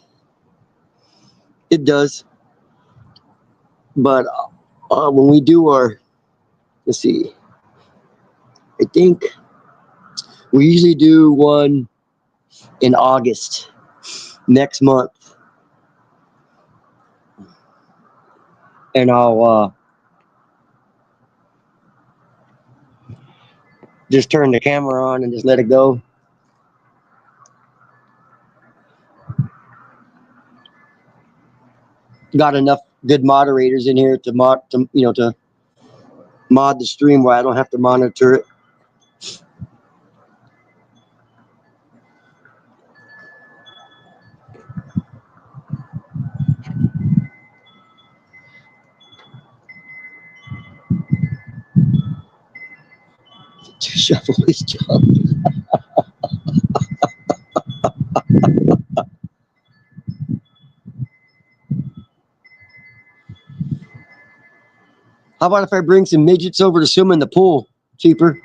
It does. But when we do our, let's see, I think we usually do one in August next month, and I'll just turn the camera on and just let it go. Got enough good moderators in here to mod the stream where I don't have to monitor it. To shuffle his job. How about if I bring some midgets over to swim in the pool? Cheaper.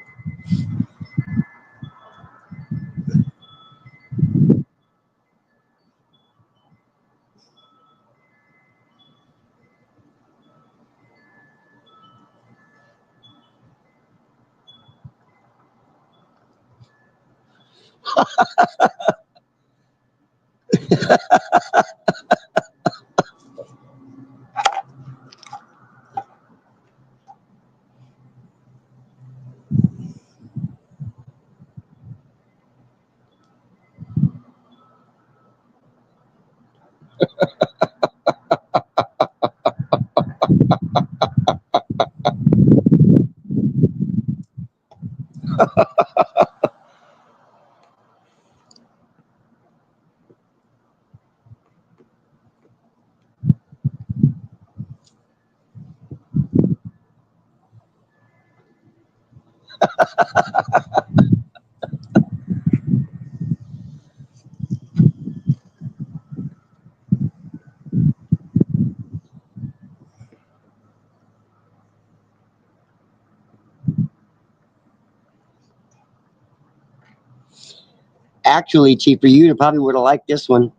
Actually, cheaper. You probably would have liked this one.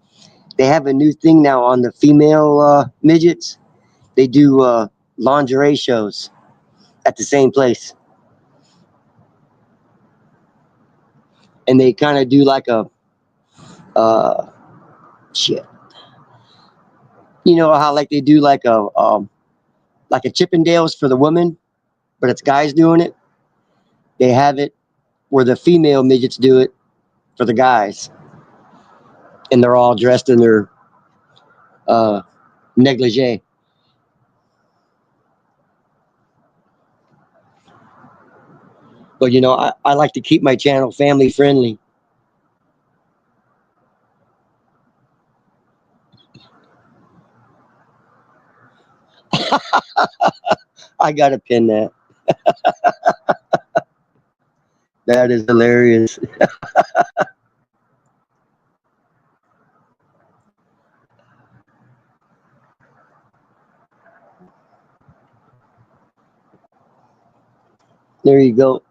They have a new thing now on the female midgets. They do lingerie shows at the same place, and they kind of do like a shit. You know how like they do like a Chippendales for the women, but it's guys doing it. They have it where the female midgets do it for the guys, and they're all dressed in their uh, negligee. But I like to keep my channel family friendly. I gotta pin that. That is hilarious. There you go.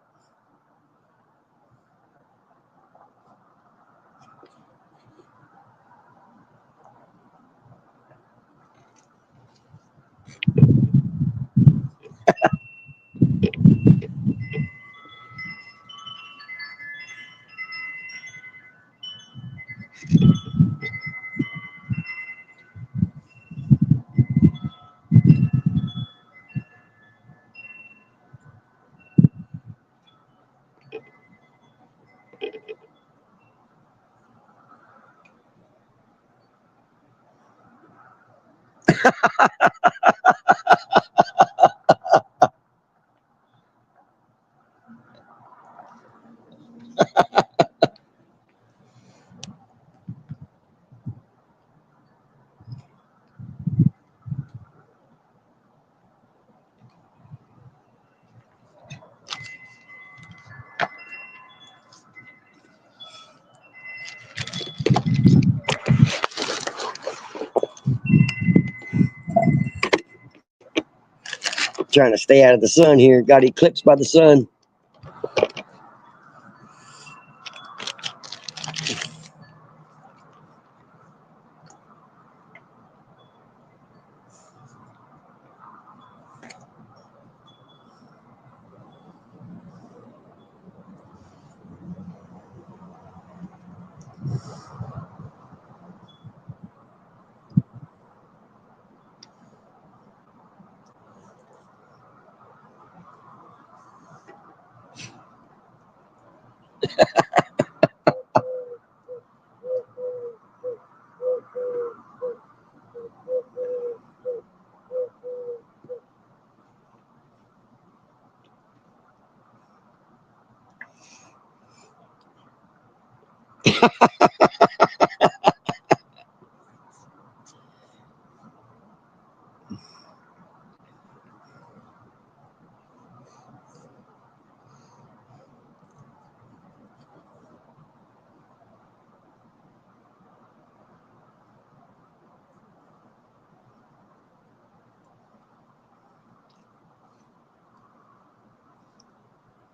Trying to stay out of the sun here. Got eclipsed by the sun.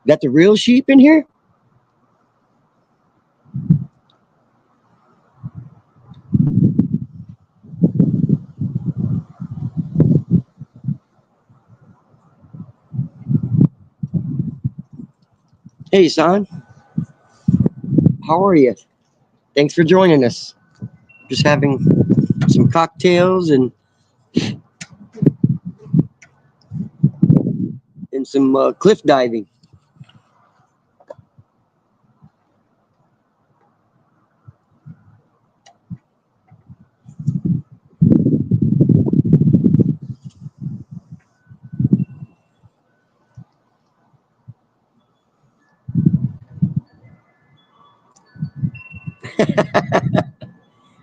Got the real sheep in here? Hey, son. How are you? Thanks for joining us. Just having some cocktails and some cliff diving.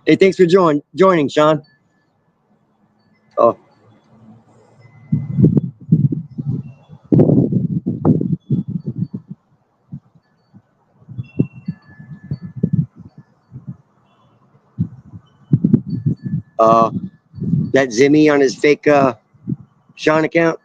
Hey, thanks for joining, Sean. Oh, uh, that Zimmy on his fake Sean account.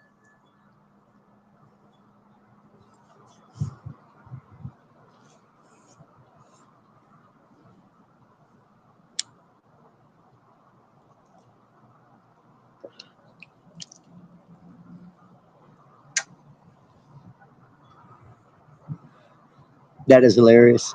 That is hilarious.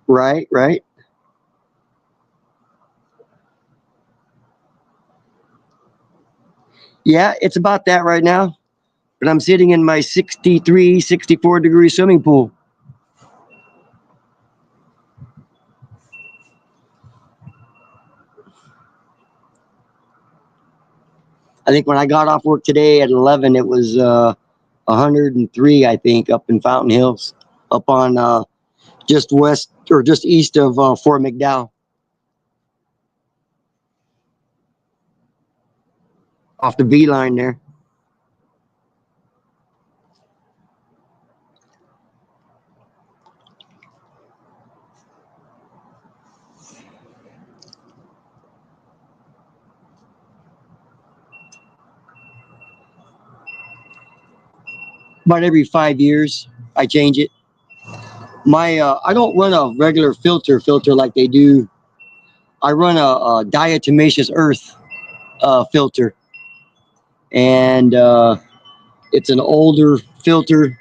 Right, right. Yeah, it's about that right now. But I'm sitting in my 63, 64-degree swimming pool. I think when I got off work today at 11, it was 103, I think, up in Fountain Hills, up on just west or just east of Fort McDowell. off the V line there. About every 5 years, I change it. My I don't run a regular filter like they do. I run a diatomaceous earth filter, and it's an older filter.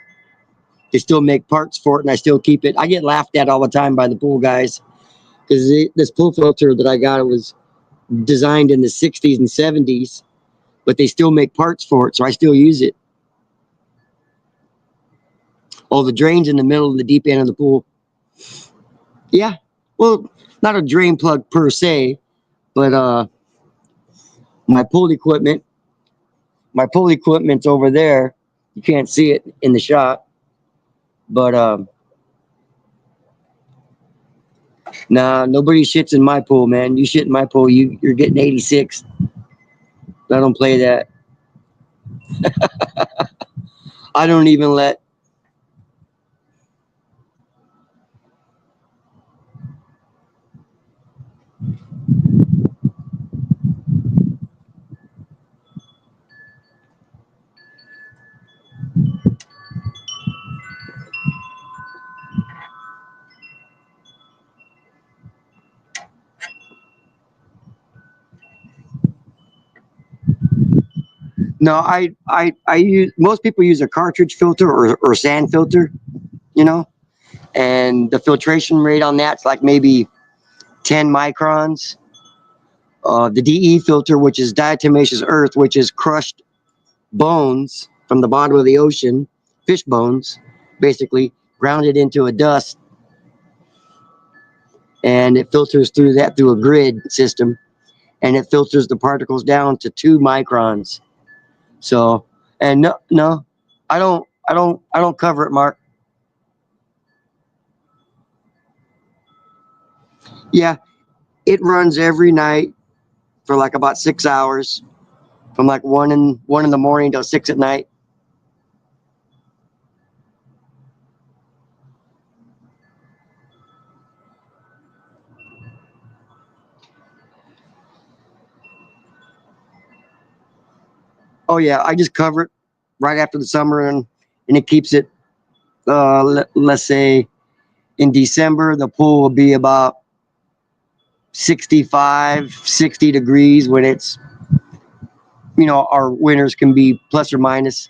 They still make parts for it, and I still keep it. I get laughed at all the time by the pool guys because this pool filter that I got, it was designed in the 60s and 70s, but they still make parts for it, so I still use it. Oh, the drain's in the middle of the deep end of the pool. Yeah, well, not a drain plug per se, but my pool equipment's over there. You can't see it in the shot, but nah, nobody shits in my pool, man. You shit in my pool, you're getting 86. I don't play that. I don't even let. No, I use, most people use a cartridge filter or sand filter, you know, and the filtration rate on that's like maybe 10 microns. The DE filter, which is diatomaceous earth, which is crushed bones from the bottom of the ocean, fish bones, basically grounded into a dust, and it filters through that through a grid system, and it filters the particles down to 2 microns. So, and no, I don't cover it, Mark. Yeah, it runs every night for like about 6 hours, from like one in the morning till 6 at night. Oh yeah, I just cover it right after the summer, and it keeps it. Let's say in December the pool will be about 65, 60 degrees when it's, you know, our winters can be plus or minus.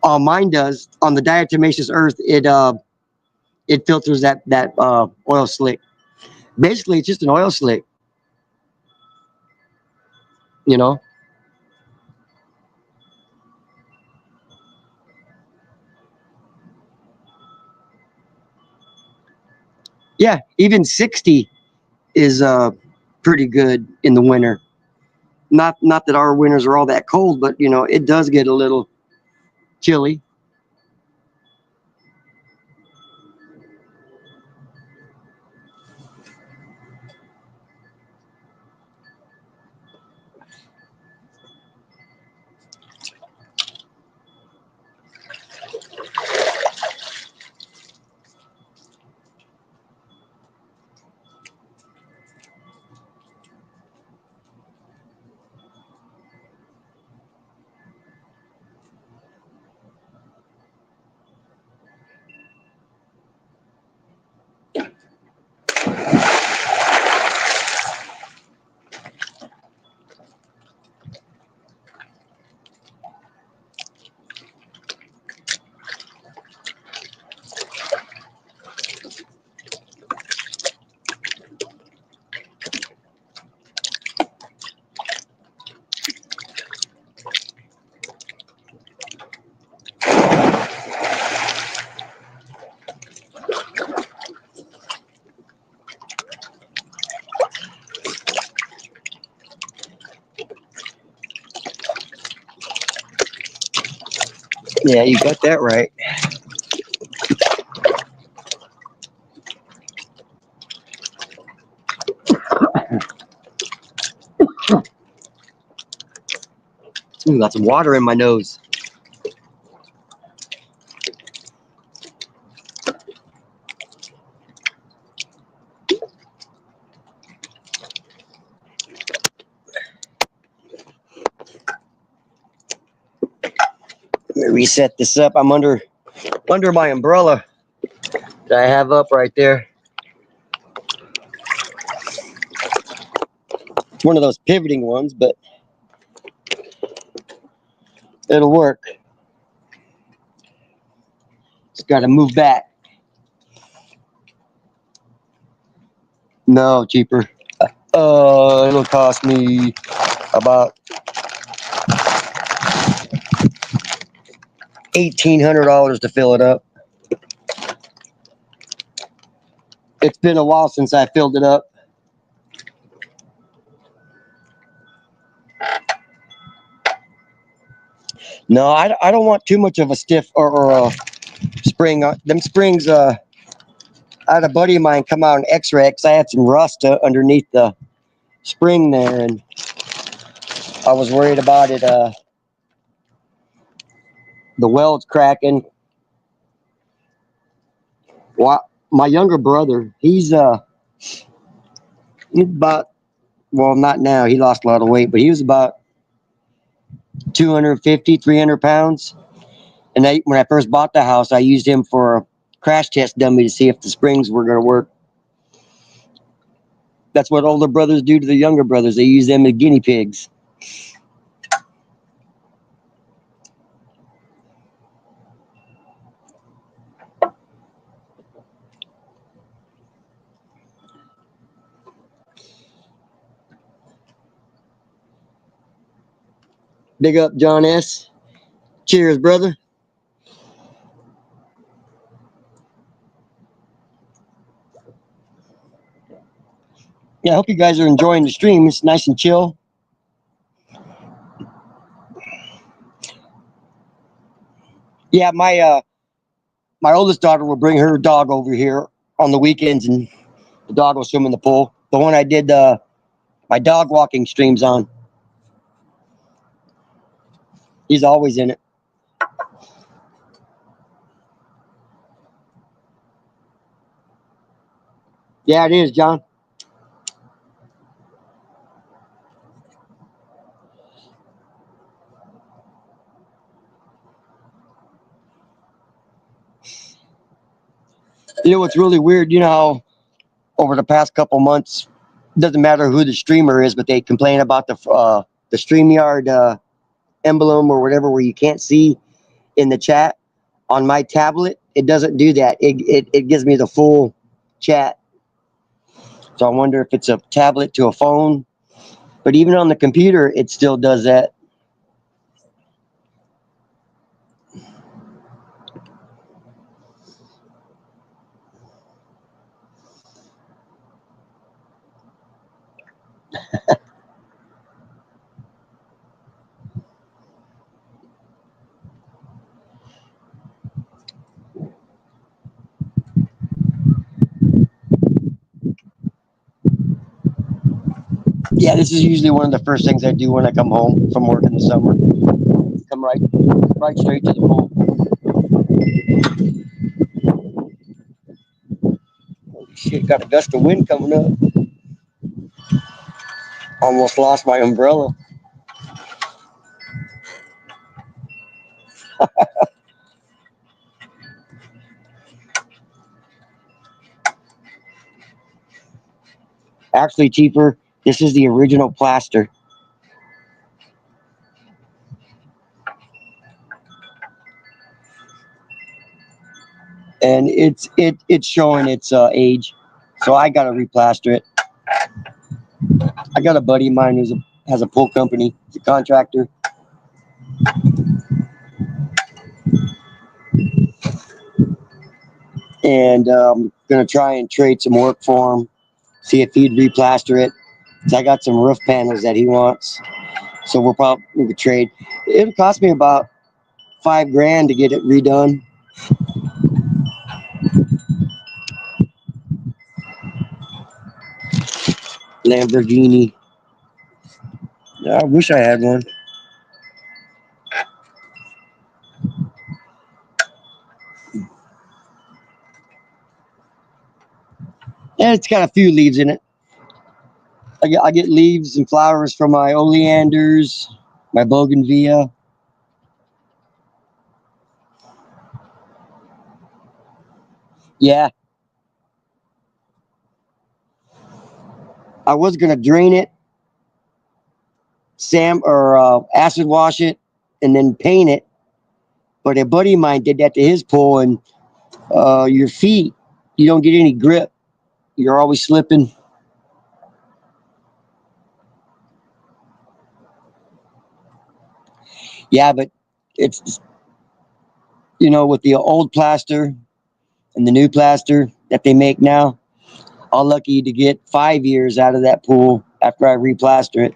Mine does on the diatomaceous earth. It filters that oil slick. Basically, it's just an oil slick, you know. Yeah, even 60 is pretty good in the winter. Not that our winters are all that cold, but you know it does get a little chilly. Yeah, you got that right. Ooh, got some water in my nose. Let me reset this up. I'm under my umbrella that I have up right there. One of those pivoting ones, but it'll work. Just got to move back. No, cheaper. It'll cost me about $1,800 to fill it up. It's been a while since I filled it up. No, I don't want too much of a stiff or a spring. Them springs, I had a buddy of mine come out and x-ray because I had some rust underneath the spring there, and I was worried about it, the welds cracking. Well, my younger brother, he's about, well, not now, he lost a lot of weight, but he was about 250, 300 pounds. And when I first bought the house, I used him for a crash test dummy to see if the springs were going to work. That's what older brothers do to the younger brothers. They use them as guinea pigs. Big up, John S. Cheers, brother. Yeah, I hope you guys are enjoying the stream. It's nice and chill. Yeah, my oldest daughter will bring her dog over here on the weekends, and the dog will swim in the pool. The one I did my dog walking streams on. He's always in it. Yeah, it is, John. You know what's really weird? You know how over the past couple months, it doesn't matter who the streamer is, but they complain about the StreamYard emblem or whatever, where you can't see in the chat. On my tablet, it doesn't do that. It gives me the full chat. So I wonder if it's a tablet to a phone. But even on the computer, it still does that. Yeah, this is usually one of the first things I do when I come home from work in the summer. Come right straight to the pool. Holy shit, got a gust of wind coming up. Almost lost my umbrella. Actually, cheaper. This is the original plaster. And it's showing its age. So I gotta replaster it. I got a buddy of mine who has a pool company. He's a contractor. And I'm gonna try and trade some work for him. See if he'd replaster it. I got some roof panels that he wants. So we'll probably trade. It'll cost me about $5,000 to get it redone. Lamborghini. I wish I had one. Yeah, it's got a few leaves in it. I get leaves and flowers from my oleanders, my bougainvillea. Yeah, I was gonna drain it, acid wash it, and then paint it. But a buddy of mine did that to his pool, and your feet, you don't get any grip. You're always slipping. Yeah, but it's with the old plaster and the new plaster that they make now, I'm lucky to get 5 years out of that pool after I replaster it.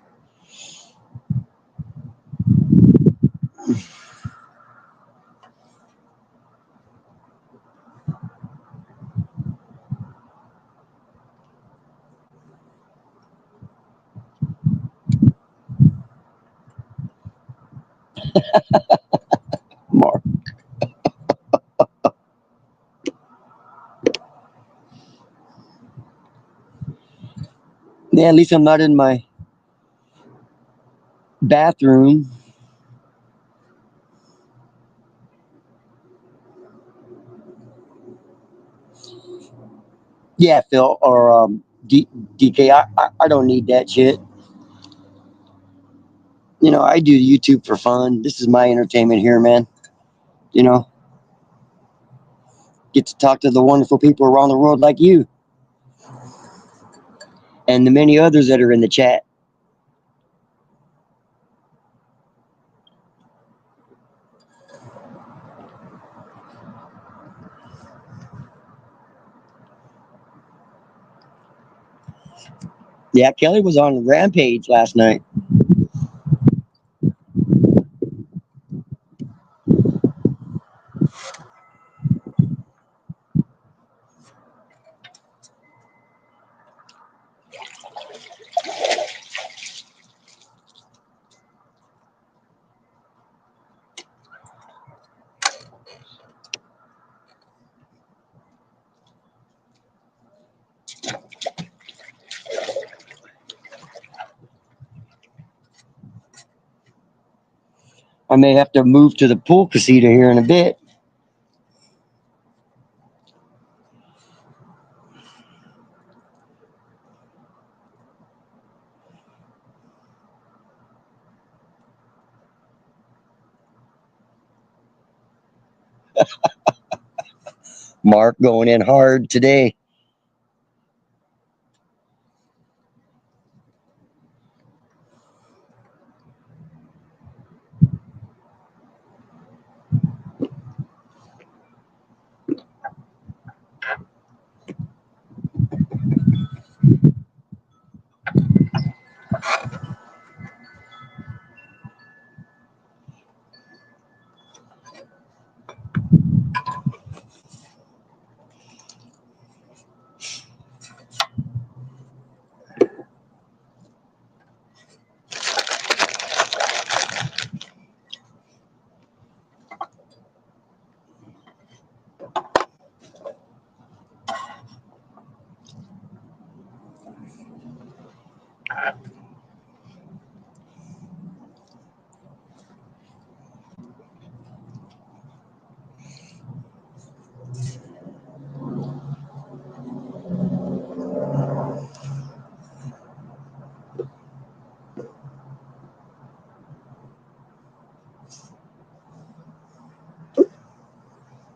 More. Yeah, at least I'm not in my bathroom. Yeah, Phil or DK. I don't need that shit. I do YouTube for fun. This is my entertainment here, man. You know, get to talk to the wonderful people around the world like you and the many others that are in the chat. Yeah, Kelly was on Rampage last night. I may have to move to the pool casita here in a bit. Mark going in hard today.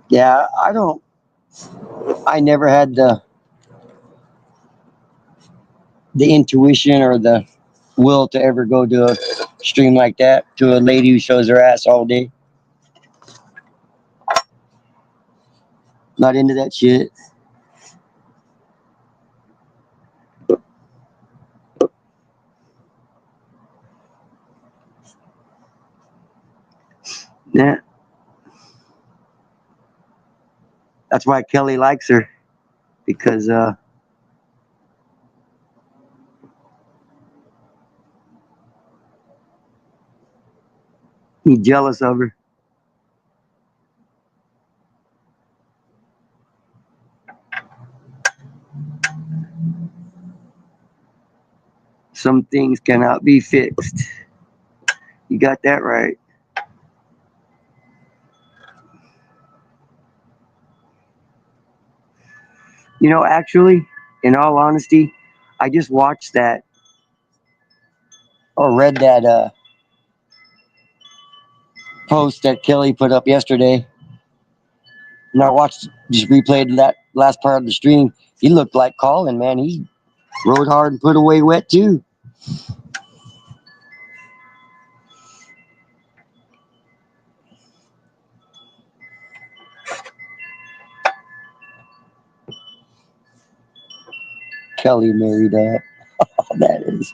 Yeah, I never had the intuition or the will to ever go to a stream like that to a lady who shows her ass all day. Not into that shit. Yeah, that's why Kelly likes her because he's jealous of her. Some things cannot be fixed. You got that right. You know, actually, in all honesty, I just watched that or read that post that Kelly put up yesterday, and I watched, just replayed that last part of the stream. He looked like Colin, man. He rode hard and put away wet too. Kelly married that. That is.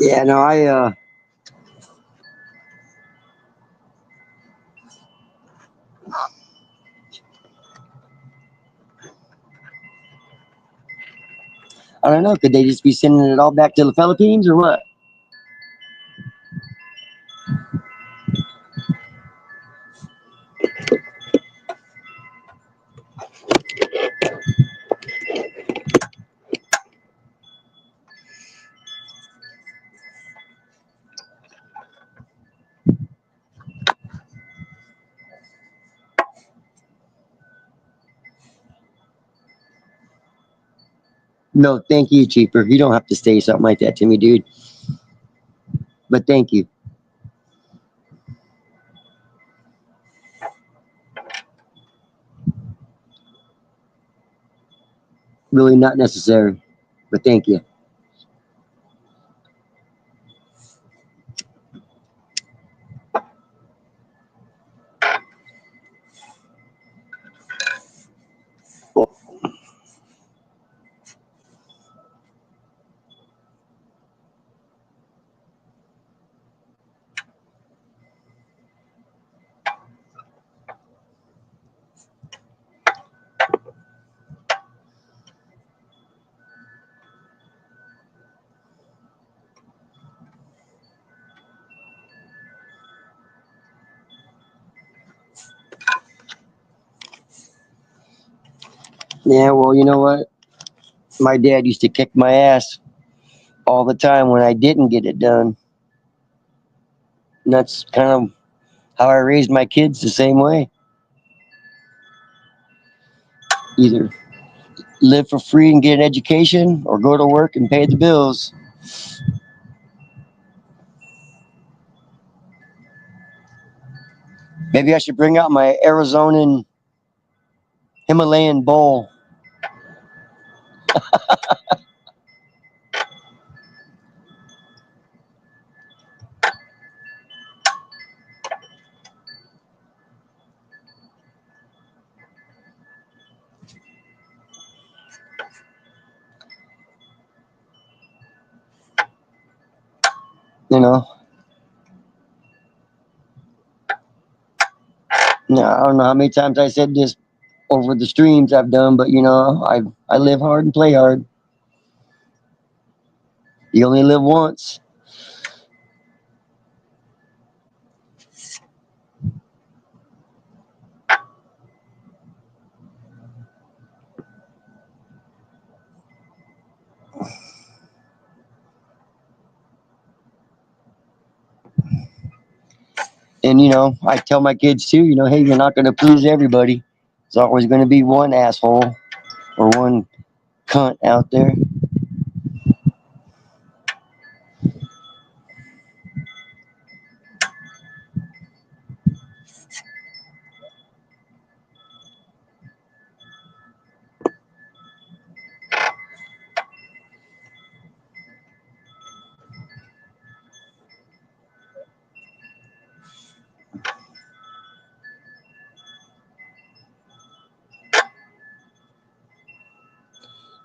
Yeah, no, I don't know. Could they just be sending it all back to the Philippines or what? No, thank you, Cheaper. You don't have to say something like that to me, dude. But thank you. Really not necessary. But thank you. Yeah, well, you know what? My dad used to kick my ass all the time when I didn't get it done. And that's kind of how I raised my kids the same way. Either live for free and get an education or go to work and pay the bills. Maybe I should bring out my Arizonan Himalayan bowl. You know, no, I don't know how many times I said this over the streams I've done, but you know, I live hard and play hard. You only live once. And you know, I tell my kids too, you know, hey, you're not going to please everybody. There's always going to be one asshole or one cunt out there.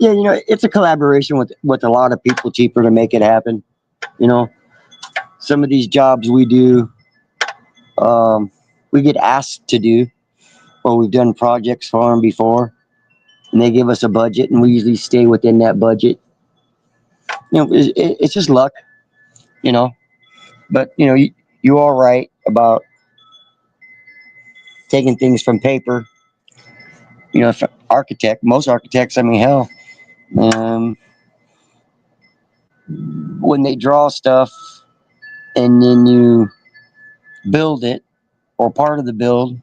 Yeah, it's a collaboration with a lot of people, cheaper to make it happen. You know, some of these jobs we do, um, we get asked to do, or we've done projects for them before, and they give us a budget, and we usually stay within that budget. It's just luck, you know. But you are right about taking things from paper. If most architects, I mean, hell, um, when they draw stuff and then you build it or part of the build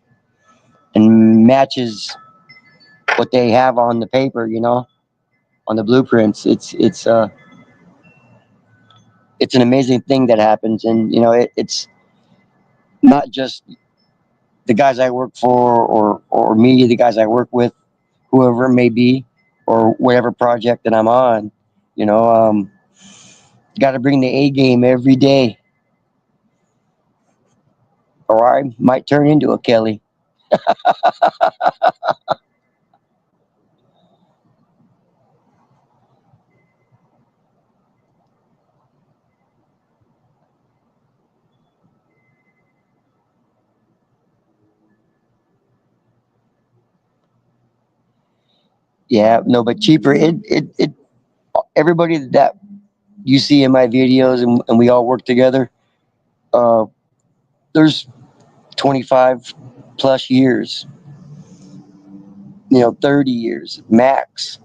and matches what they have on the paper, on the blueprints, it's an amazing thing that happens. And it's not just the guys I work for, or me, the guys I work with, whoever it may be, or whatever project that I'm on. You know, um, Got to bring the A game every day, or I might turn into a Kelly. Yeah, no, but cheaper. It everybody that you see in my videos, and we all work together. Uh, there's 25 plus years, 30 years max.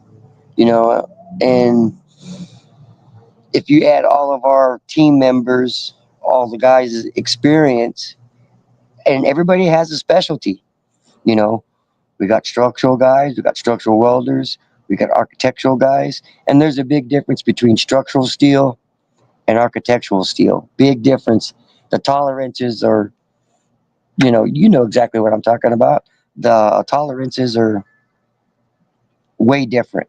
And if you add all of our team members, all the guys' experience, and everybody has a specialty. You know, we got structural guys, we got structural welders, we got architectural guys, and there's a big difference between structural steel and architectural steel. Big difference. The tolerances are, you know exactly what I'm talking about. The tolerances are way different.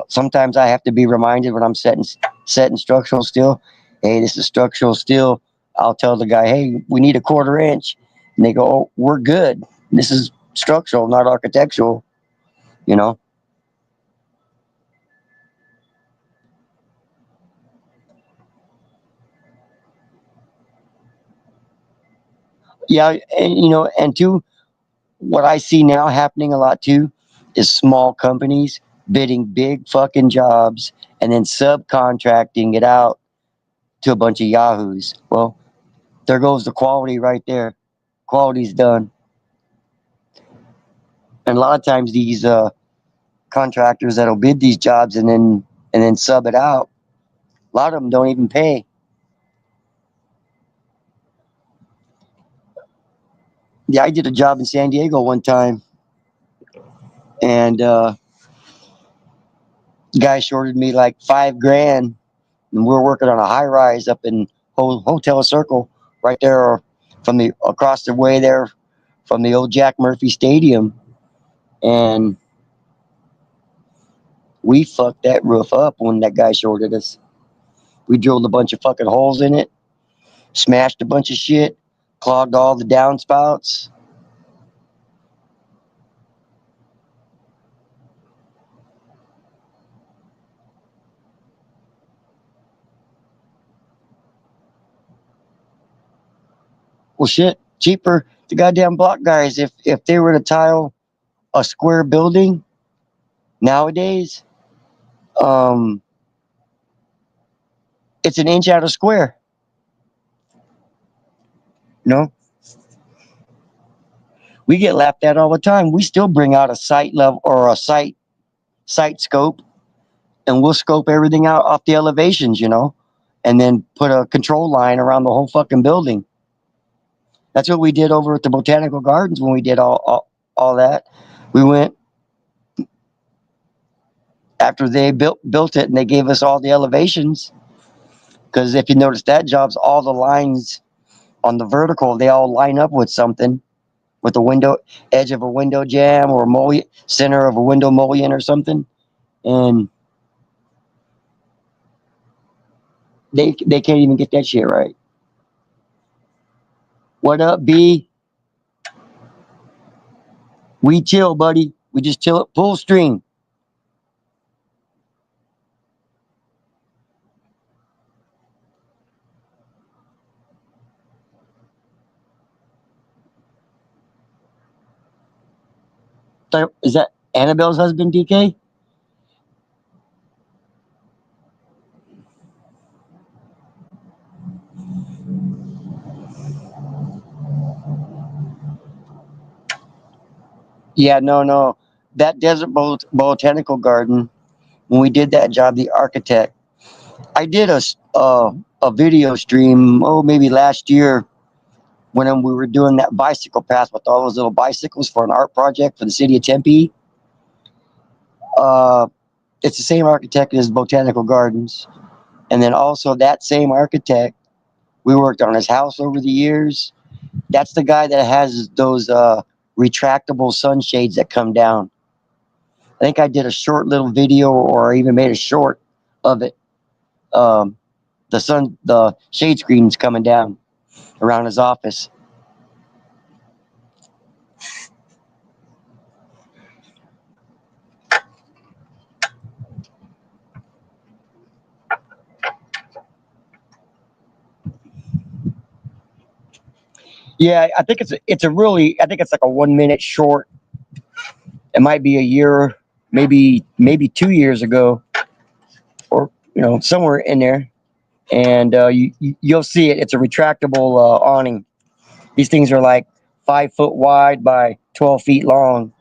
Sometimes I have to be reminded when I'm setting structural steel. Hey, this is structural steel. I'll tell the guy, hey, we need a 1/4 inch, and they go, oh, we're good. This is structural, not architectural. You know. Yeah, and and two, what I see now happening a lot too is small companies bidding big fucking jobs and then subcontracting it out to a bunch of yahoos. Well, there goes the quality right there. Quality's done. And a lot of times these contractors that'll bid these jobs and then sub it out, a lot of them don't even pay. Yeah, I did a job in San Diego one time, and guy shorted me like 5 grand, and we're working on a high rise up in Hotel Circle, right there from the across the way there from the old Jack Murphy Stadium, and we fucked that roof up when that guy shorted us. We drilled a bunch of fucking holes in it, smashed a bunch of shit, clogged all the downspouts. Well, shit, cheaper. The goddamn block guys, if they were to tile a square building nowadays, um, it's an inch out of square. You know, we get laughed at all the time. We still bring out a site level or a site scope, and we'll scope everything out off the elevations. And then put a control line around the whole fucking building. That's what we did over at the Botanical Gardens when we did all that. We went after they built it, and they gave us all the elevations. Because if you notice that jobs, all the lines on the vertical, they all line up with something, with the window edge of a window jam or mullion, center of a window mullion or something, and they can't even get that shit right. What up, B? We chill, buddy. We just chill at full stream. Is that Annabelle's husband, DK? Yeah, no, no. That desert botanical garden, when we did that job, the architect, I did a video stream, oh, maybe last year when we were doing that bicycle path with all those little bicycles for an art project for the city of Tempe. Uh, it's the same architect as Botanical Gardens. And then also that same architect, we worked on his house over the years. That's the guy that has those retractable sunshades that come down. I think I did a short little video, or I even made a short of it. Um, the shade screen's coming down around his office. Yeah, I think it's a really, I think it's like a 1 minute short. It might be a year, maybe 2 years ago, or somewhere in there. And you'll see it. It's a retractable awning. These things are like 5 foot wide by 12 feet long,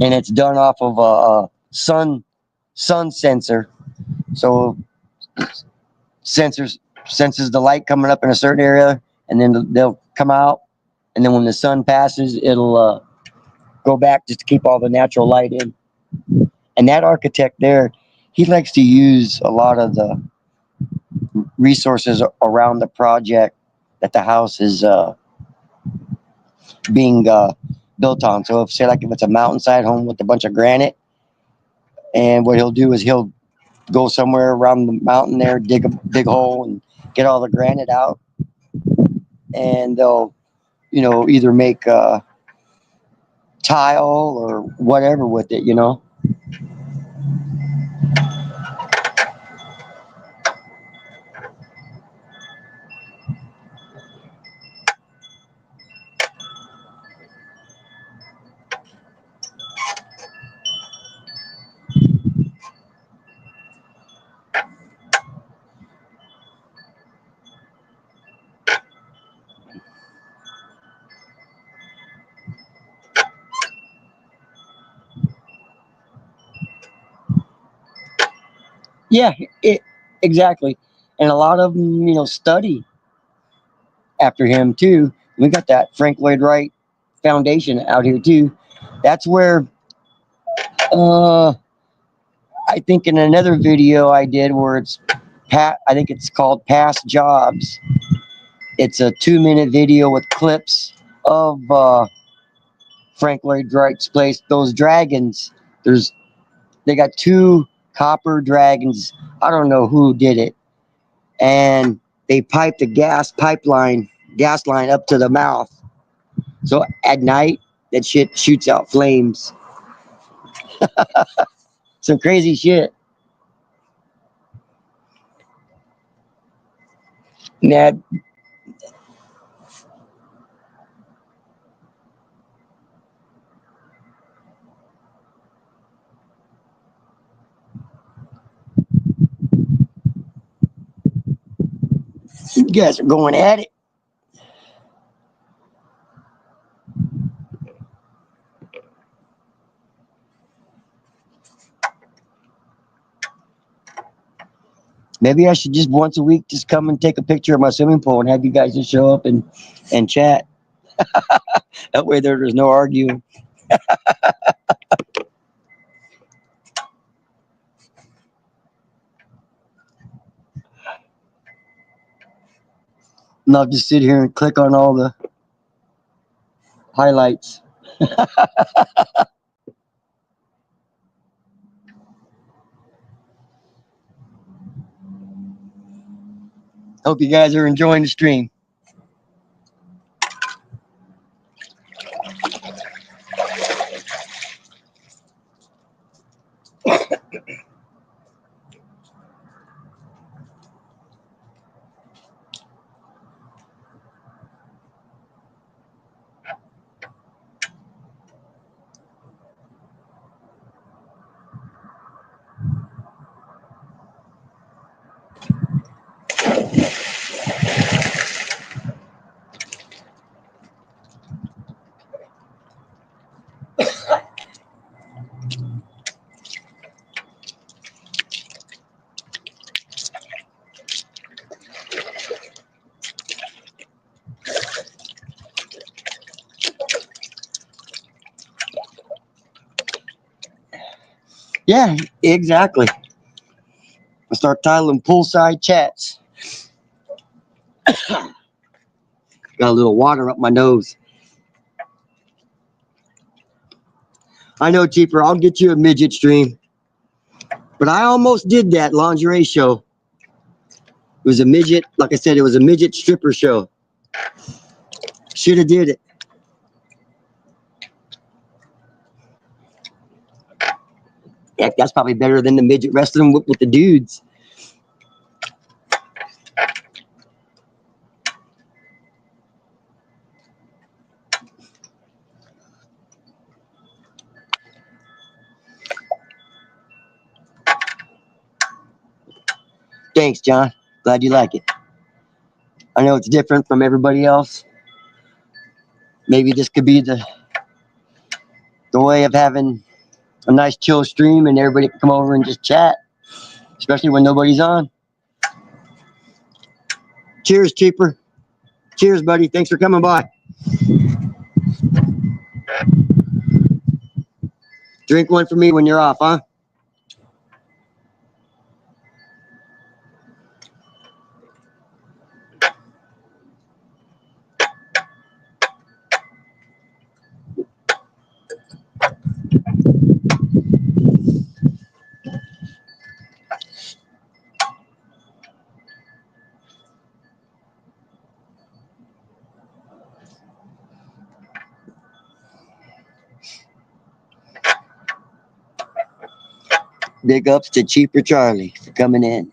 and it's done off of a sun sensor. So sensors senses the light coming up in a certain area, and then they'll come out, and then when the sun passes, it'll go back just to keep all the natural light in. And that architect there, he likes to use a lot of the resources around the project that the house is being built on. So if it's a mountainside home with a bunch of granite, and what he'll do is he'll go somewhere around the mountain there, dig a big hole and get all the granite out, and they'll either make tile or whatever with it. Yeah, exactly. And a lot of them study after him too. We got that Frank Lloyd Wright Foundation out here too. That's where uh I think in another video I did where I think it's called Past Jobs. It's a 2 minute video with clips of Frank Lloyd Wright's place. Those dragons, they got two copper dragons. I don't know who did it. And they piped the gas line up to the mouth. So at night, that shit shoots out flames. Some crazy shit. Now, you guys are going at it. Maybe I should just once a week just come and take a picture of my swimming pool and have you guys just show up and chat. That way there's no arguing. And I'll just sit here and click on all the highlights. Hope you guys are enjoying the stream. Yeah, exactly. I start titling poolside chats. Got a little water up my nose. I know, cheaper. I'll get you a midget stream. But I almost did that lingerie show. It was a midget, like I said, it was a midget stripper show. Should have did it. Heck, that's probably better than the midget wrestling with the dudes. Thanks, John. Glad you like it. I know it's different from everybody else. Maybe this could be the way of having a nice chill stream and everybody can come over and just chat, especially when nobody's on. Cheers, cheaper. Cheers, buddy. Thanks for coming by. Drink one for me when you're off, huh? Big ups to Cheaper Charlie for coming in.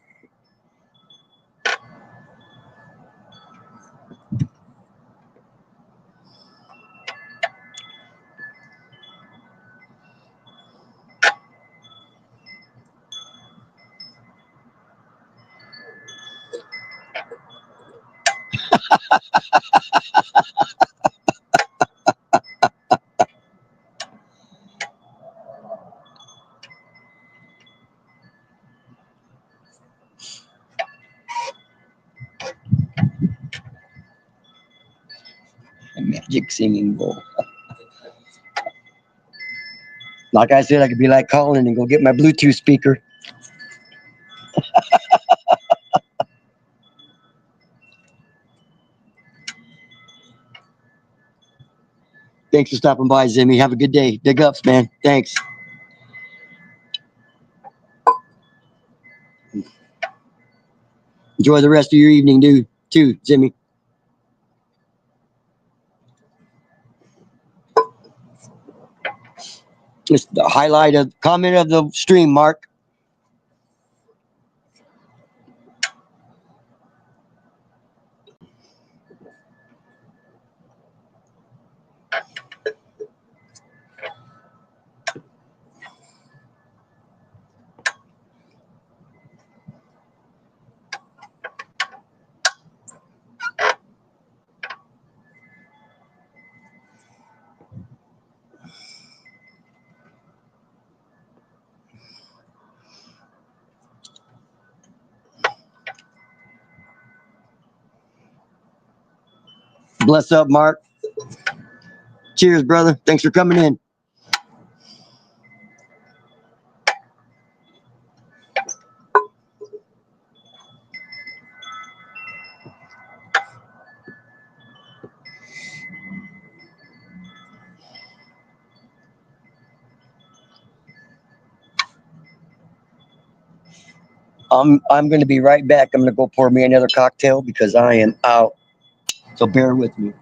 A magic singing bowl. Like I said, I could be like Colin and go get my Bluetooth speaker. Thanks for stopping by, Zimmy. Have a good day. Big ups, man. Thanks. Enjoy the rest of your evening, dude. Too, Zimmy. Just the highlight of comment of the stream, Mark. Bless up, Mark. Cheers, brother. Thanks for coming in. I'm going to be right back. I'm going to go pour me another cocktail because I am out. So bear with me.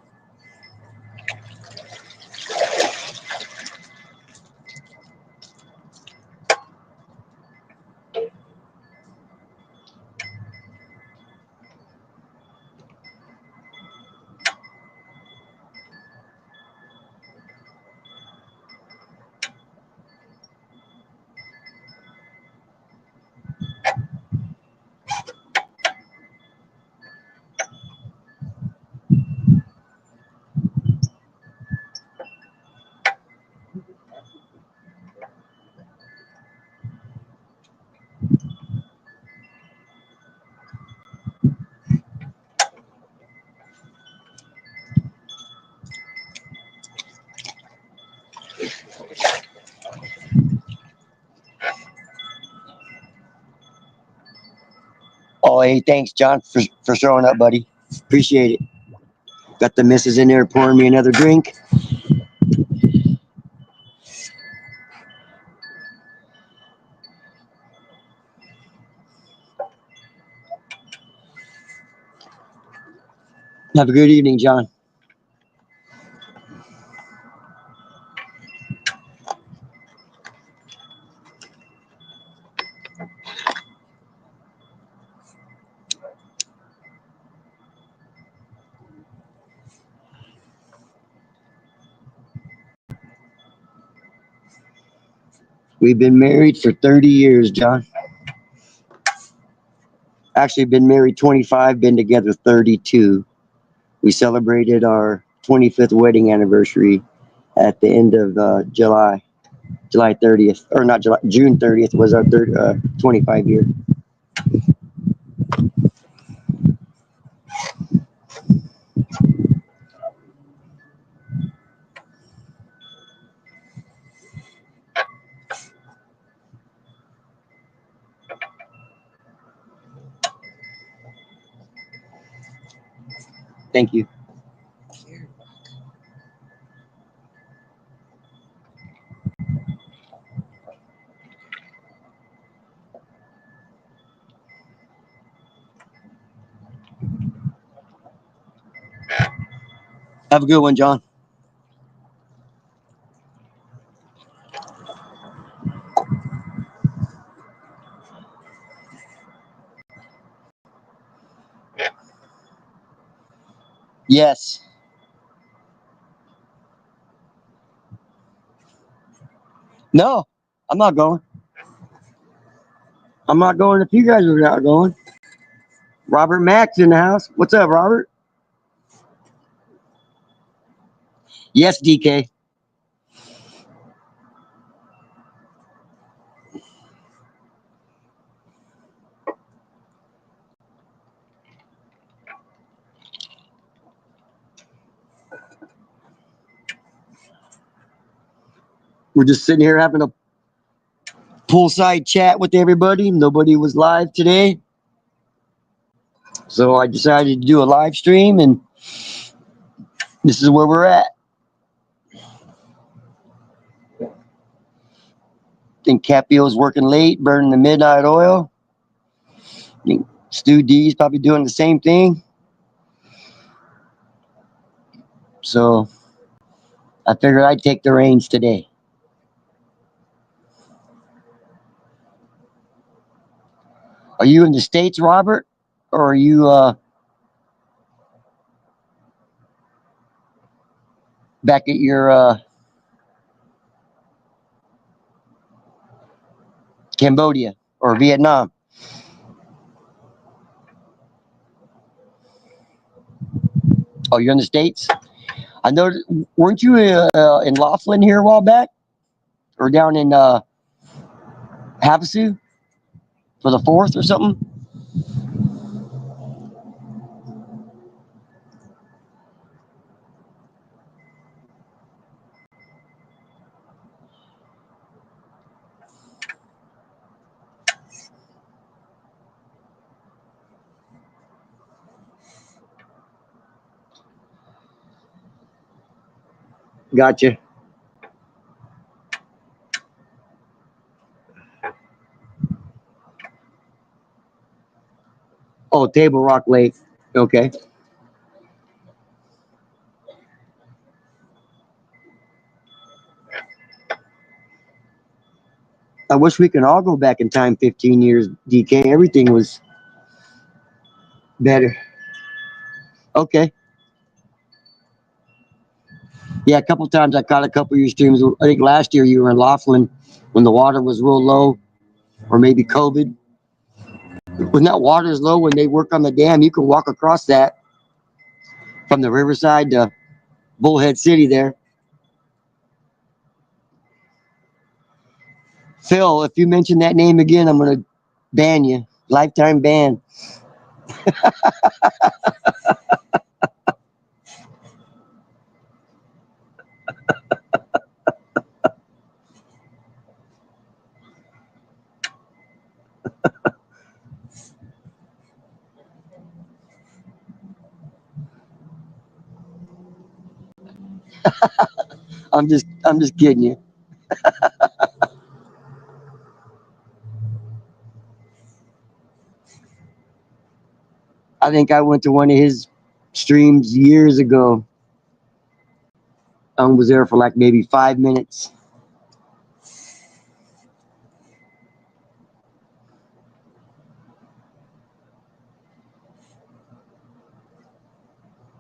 hey, thanks, John, for showing up, buddy. Appreciate it. Got the missus in there pouring me another drink. Have a good evening, John. We've been married for 30 years, John. Actually, been married 25, been together 32. We celebrated our 25th wedding anniversary at the end of July 30th, or not July, June 30th was our 25 year. Thank you. Have a good one, John. Yes. No, I'm not going. I'm not going if you guys are not going. Robert Mack's in the house. What's up, Robert? Yes, DK. We're just sitting here having a poolside chat with everybody. Nobody was live today. So I decided to do a live stream, and this is where we're at. I think Capio's working late, burning the midnight oil. I think Stu D's probably doing the same thing. So I figured I'd take the reins today. Are you in the States, Robert? Or are you back at your Cambodia or Vietnam? Oh, you're in the States? I know. Weren't you in Laughlin here a while back? Or down in Havasu for the 4th or something? Gotcha. Oh, Table Rock Lake. Okay. I wish we could all go back in time 15 years, DK. Everything was better. Okay. Yeah, a couple times I caught a couple of your streams. I think last year you were in Laughlin when the water was real low, or maybe COVID. When that water is low, when they work on the dam, you can walk across that from the riverside to Bullhead City there. Phil, if you mention that name again, I'm going to ban you. Lifetime ban. I'm just kidding you. I think I went to one of his streams years ago. I was there for like maybe 5 minutes.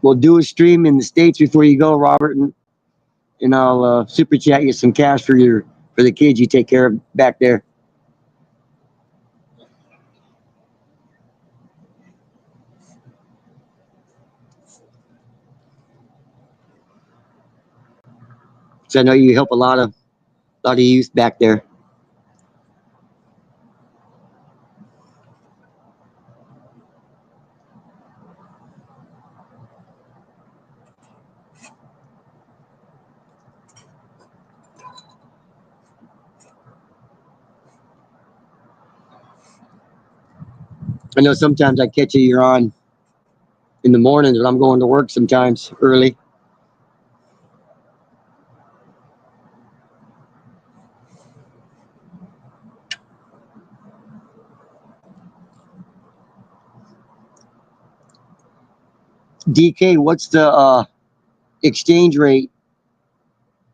We'll do a stream in the States before you go, Robert, and I'll super chat you some cash for the kids you take care of back there. So I know you help a lot of youth back there. I know sometimes I catch you. You're on in the mornings, but I'm going to work sometimes early. DK, what's the exchange rate,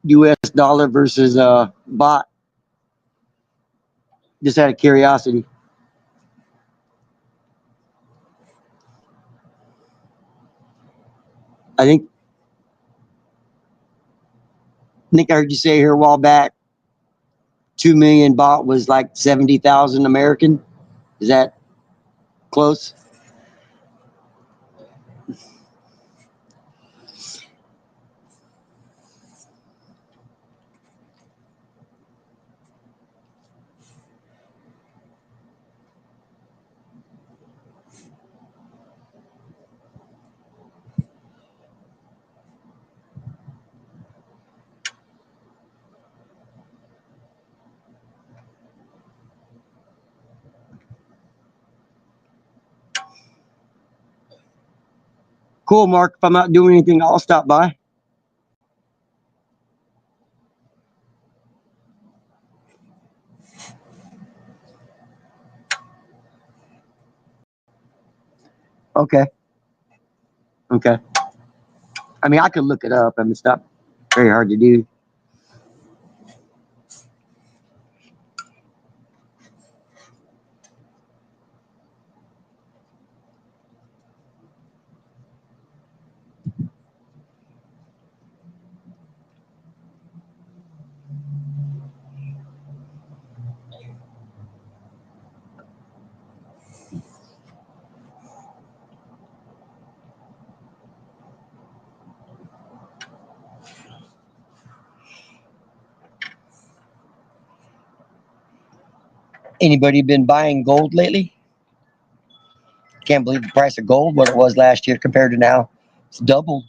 U.S. dollar versus baht? Just out of curiosity. I think I heard you say here a while back, 2 million baht was like 70,000 American. Is that close? Cool, Mark. If I'm not doing anything, I'll stop by. Okay. Okay. I mean, I could look it up. I mean, it's not very hard to do. Anybody been buying gold lately? Can't believe the price of gold, what it was last year compared to now. It's doubled.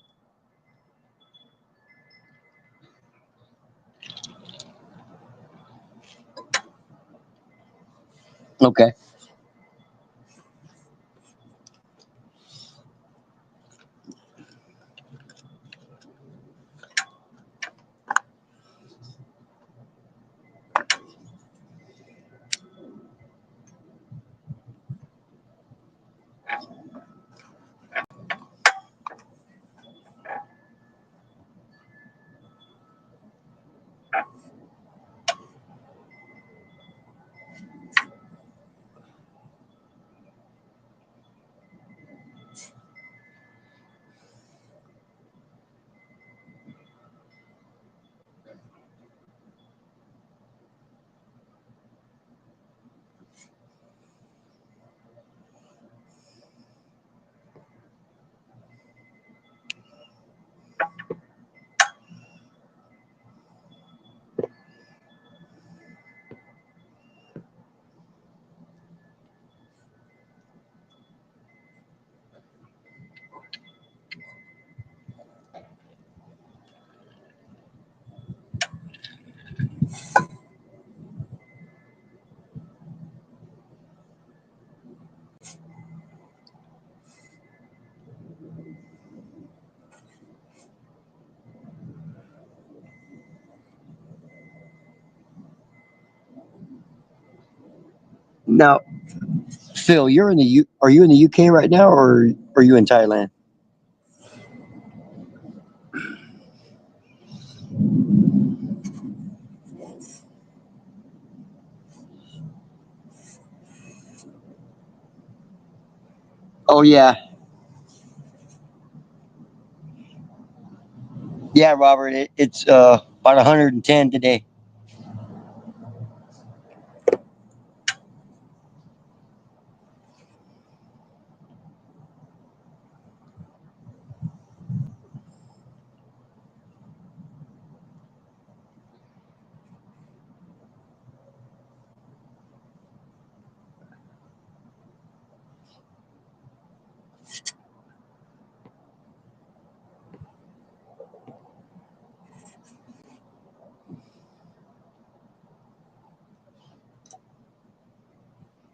Okay. Now, Phil, you're in the are you in the UK right now, or are you in Thailand? Oh yeah, yeah, Robert. It's about 110 today.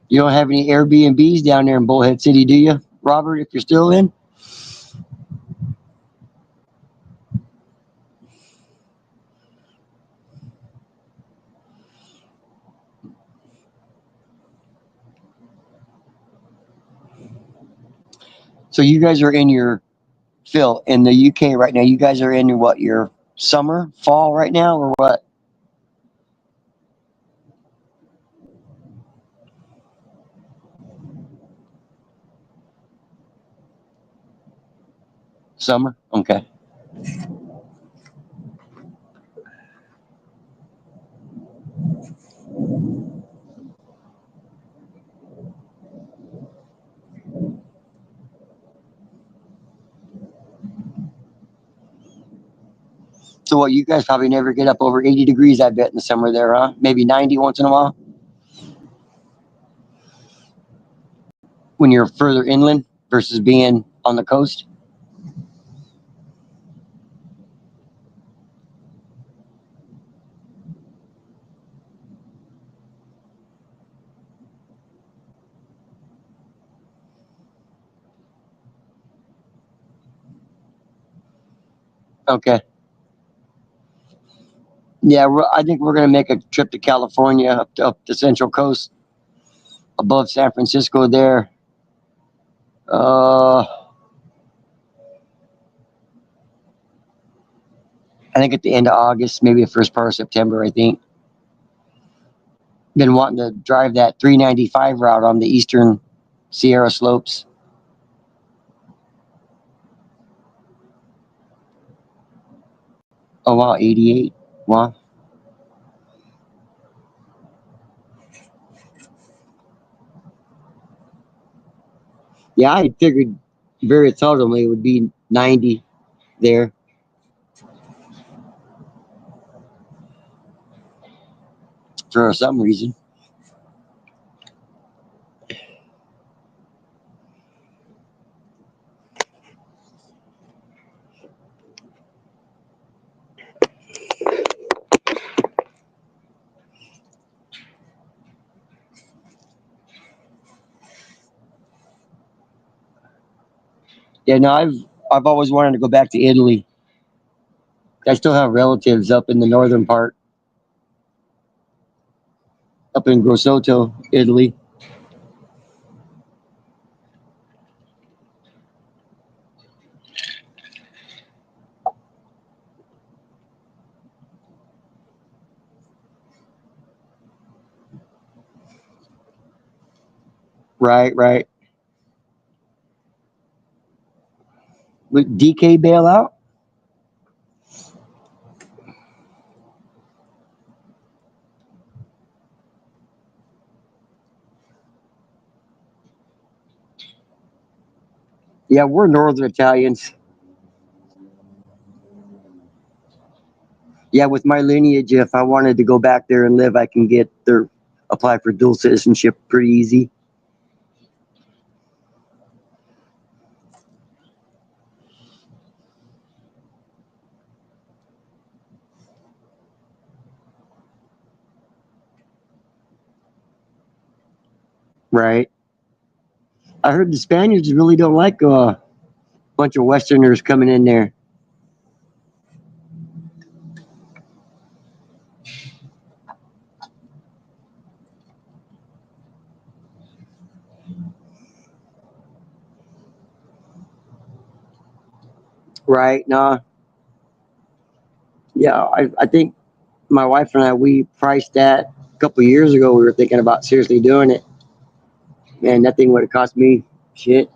You don't have any Airbnbs down there in Bullhead City, do you, Robert? If you're still in so you guys are in your Phil in the UK right now. You guys are in your what, your summer, fall right now, or what? Summer. Okay. So what? You guys probably never get up over 80 degrees. I bet in the summer there, huh? Maybe 90 once in a while when you're further inland versus being on the coast. Okay. Yeah, I think we're gonna make a trip to California up the Central Coast above San Francisco there. Uh, I think at the end of August, maybe the first part of September. I think. Been wanting to drive that 395 route on the eastern Sierra slopes. Oh wow, 88. Wow. Yeah, I figured very seldomly it would be 90 there for some reason. Yeah, no, I've always wanted to go back to Italy. I still have relatives up in the northern part, up in Grossoto, Italy. Right, right. With DK bailout? Yeah, we're northern Italians. Yeah, with my lineage, if I wanted to go back there and live, I can get there, apply for dual citizenship pretty easy. Right. I heard the Spaniards really don't like a bunch of Westerners coming in there. Right? No. Yeah, I think my wife and I, we priced that a couple of years ago. We were thinking about seriously doing it. Man, that thing would have cost me shit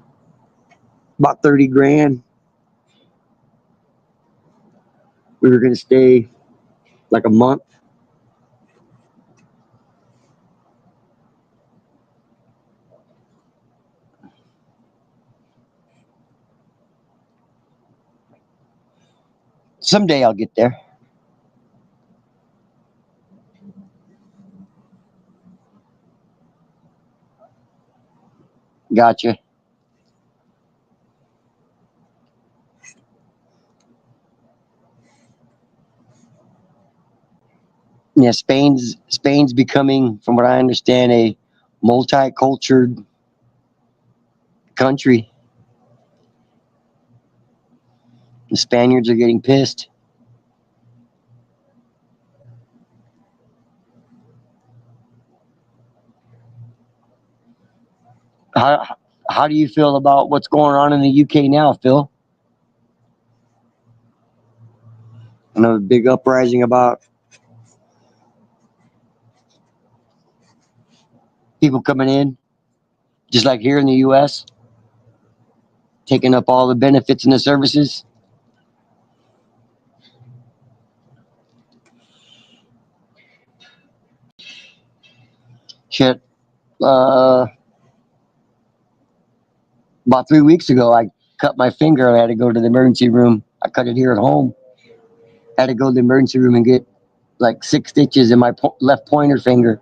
about 30 grand. We were gonna stay like a month. Someday I'll get there. Gotcha. Yeah, Spain's becoming, from what I understand, a multicultural country. The Spaniards are getting pissed. How how do you feel about what's going on in the UK now, Phil? Another big uprising about people coming in, just like here in the US, taking up all the benefits and the services. Shit. Uh, about 3 weeks ago, I cut my finger. I had to go to the emergency room. I cut it here at home. I had to go to the emergency room and get like 6 stitches in my left pointer finger.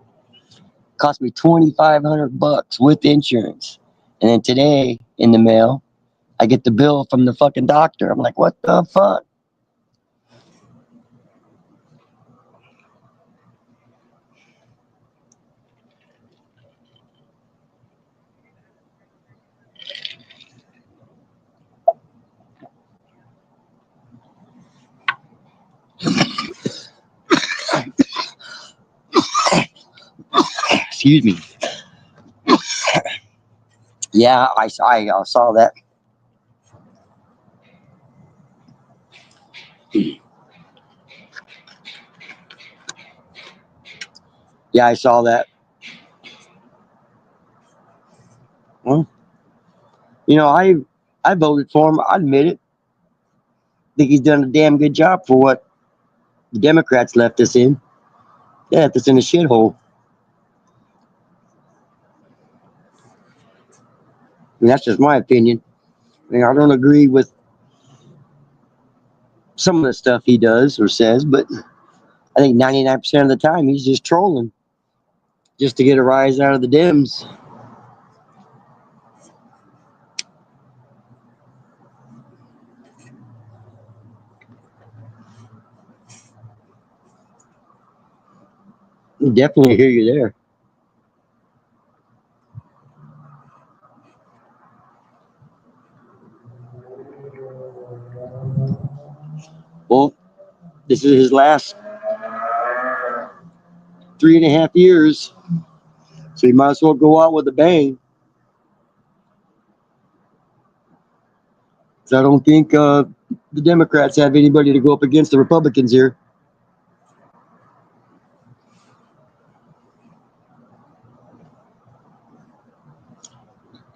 Cost me $2,500 with insurance. And then today in the mail, I get the bill from the fucking doctor. I'm like, what the fuck? Excuse me. Yeah, I saw that. Yeah, I saw that. Well, I voted for him. I admit it. Think he's done a damn good job for what the Democrats left us in. They left us in a shithole. And that's just my opinion. I mean, I don't agree with some of the stuff he does or says, but I think 99% of the time he's just trolling just to get a rise out of the Dems. I definitely hear you there. Well, this is his last 3.5 years, so he might as well go out with a bang. So I don't think the Democrats have anybody to go up against the Republicans here.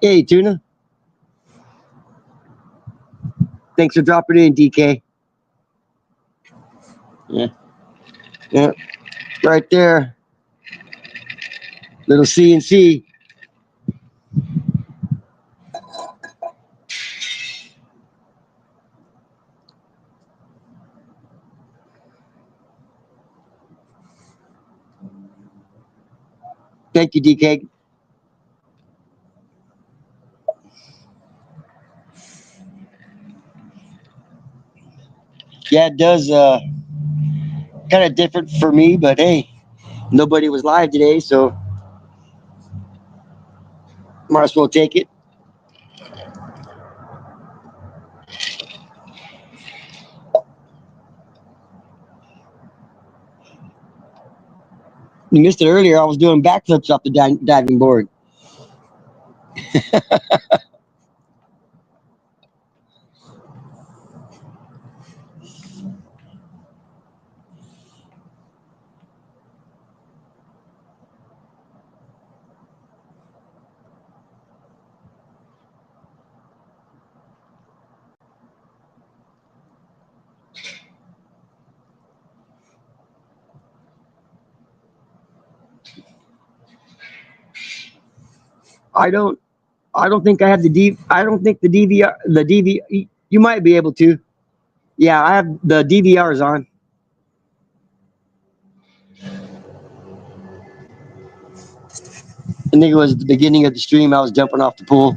Hey, Tuna. Thanks for dropping in, DK. Yeah, yeah, right there. Little CNC. Thank you, DK. Yeah, it does. Kind of different for me, but hey, nobody was live today, so might as well take it. You missed it earlier. I was doing backflips off the diving board. I don't. I don't think I have the D. I don't think the DVR. The DV. You might be able to. Yeah, I have the DVRs on. I think it was the beginning of the stream. I was jumping off the pool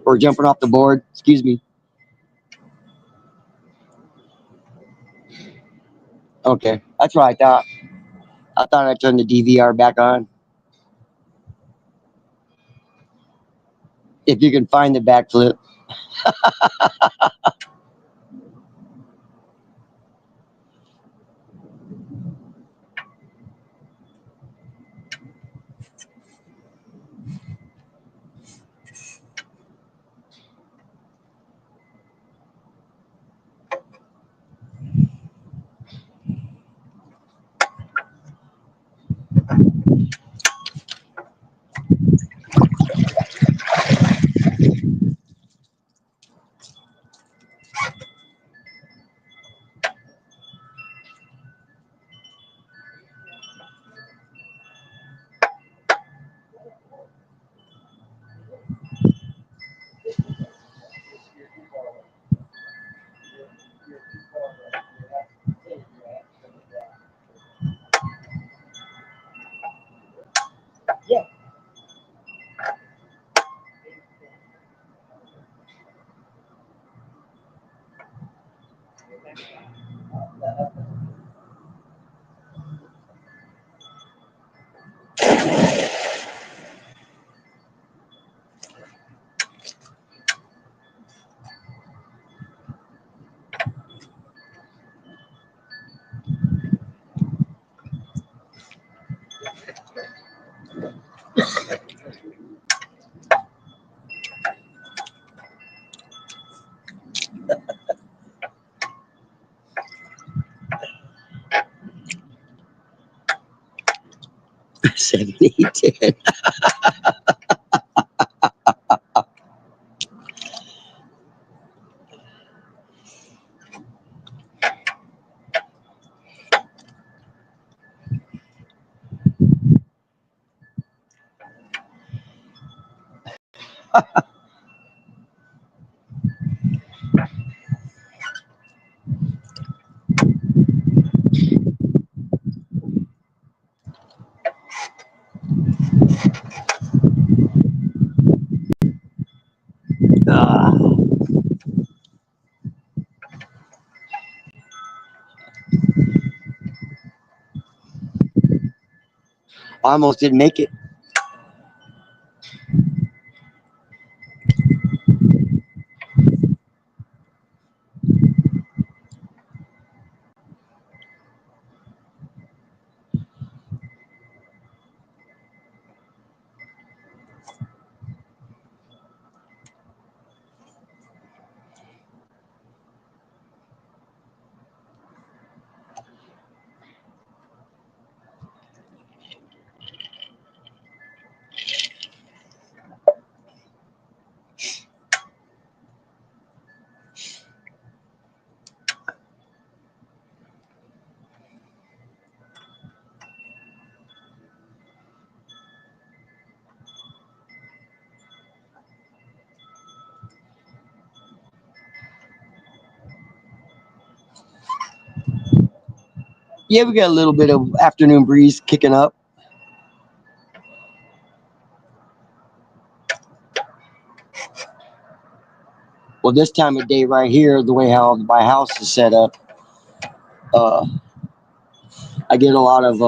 or jumping off the board. Excuse me. Okay, that's what I thought. I thought I turned the DVR back on. If you can find the backflip. Seven, eight, 10. Ah, I almost didn't make it. Yeah, we got a little bit of afternoon breeze kicking up. Well, this time of day right here, the way how my house is set up, uh, I get a lot of.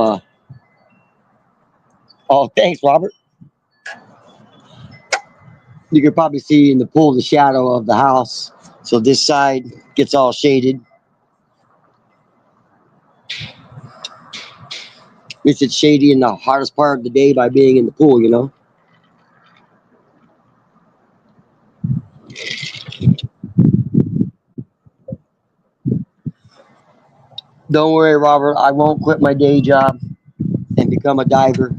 Oh, thanks, Robert. You can probably see in the pool the shadow of the house. So this side gets all shaded. Makes it shady in the hottest part of the day by being in the pool, you know. Don't worry, Robert. I won't quit my day job and become a diver.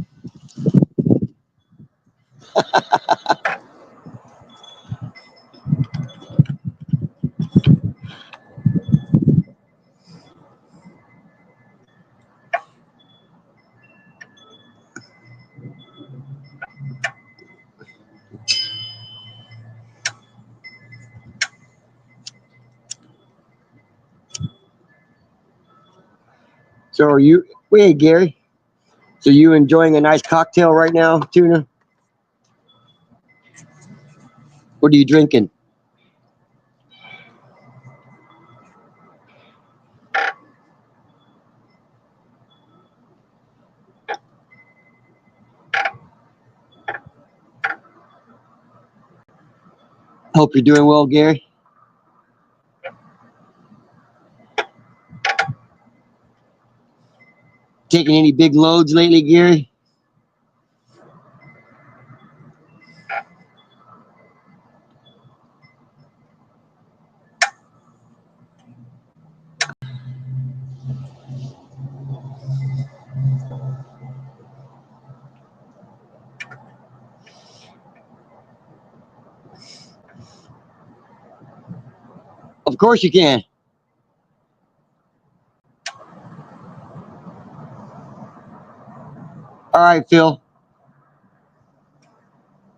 So are you, wait, Gary. So you enjoying a nice cocktail right now, Tuna? What are you drinking? Hope you're doing well, Gary. Taking any big loads lately, Gary? Of course you can. All right, Phil.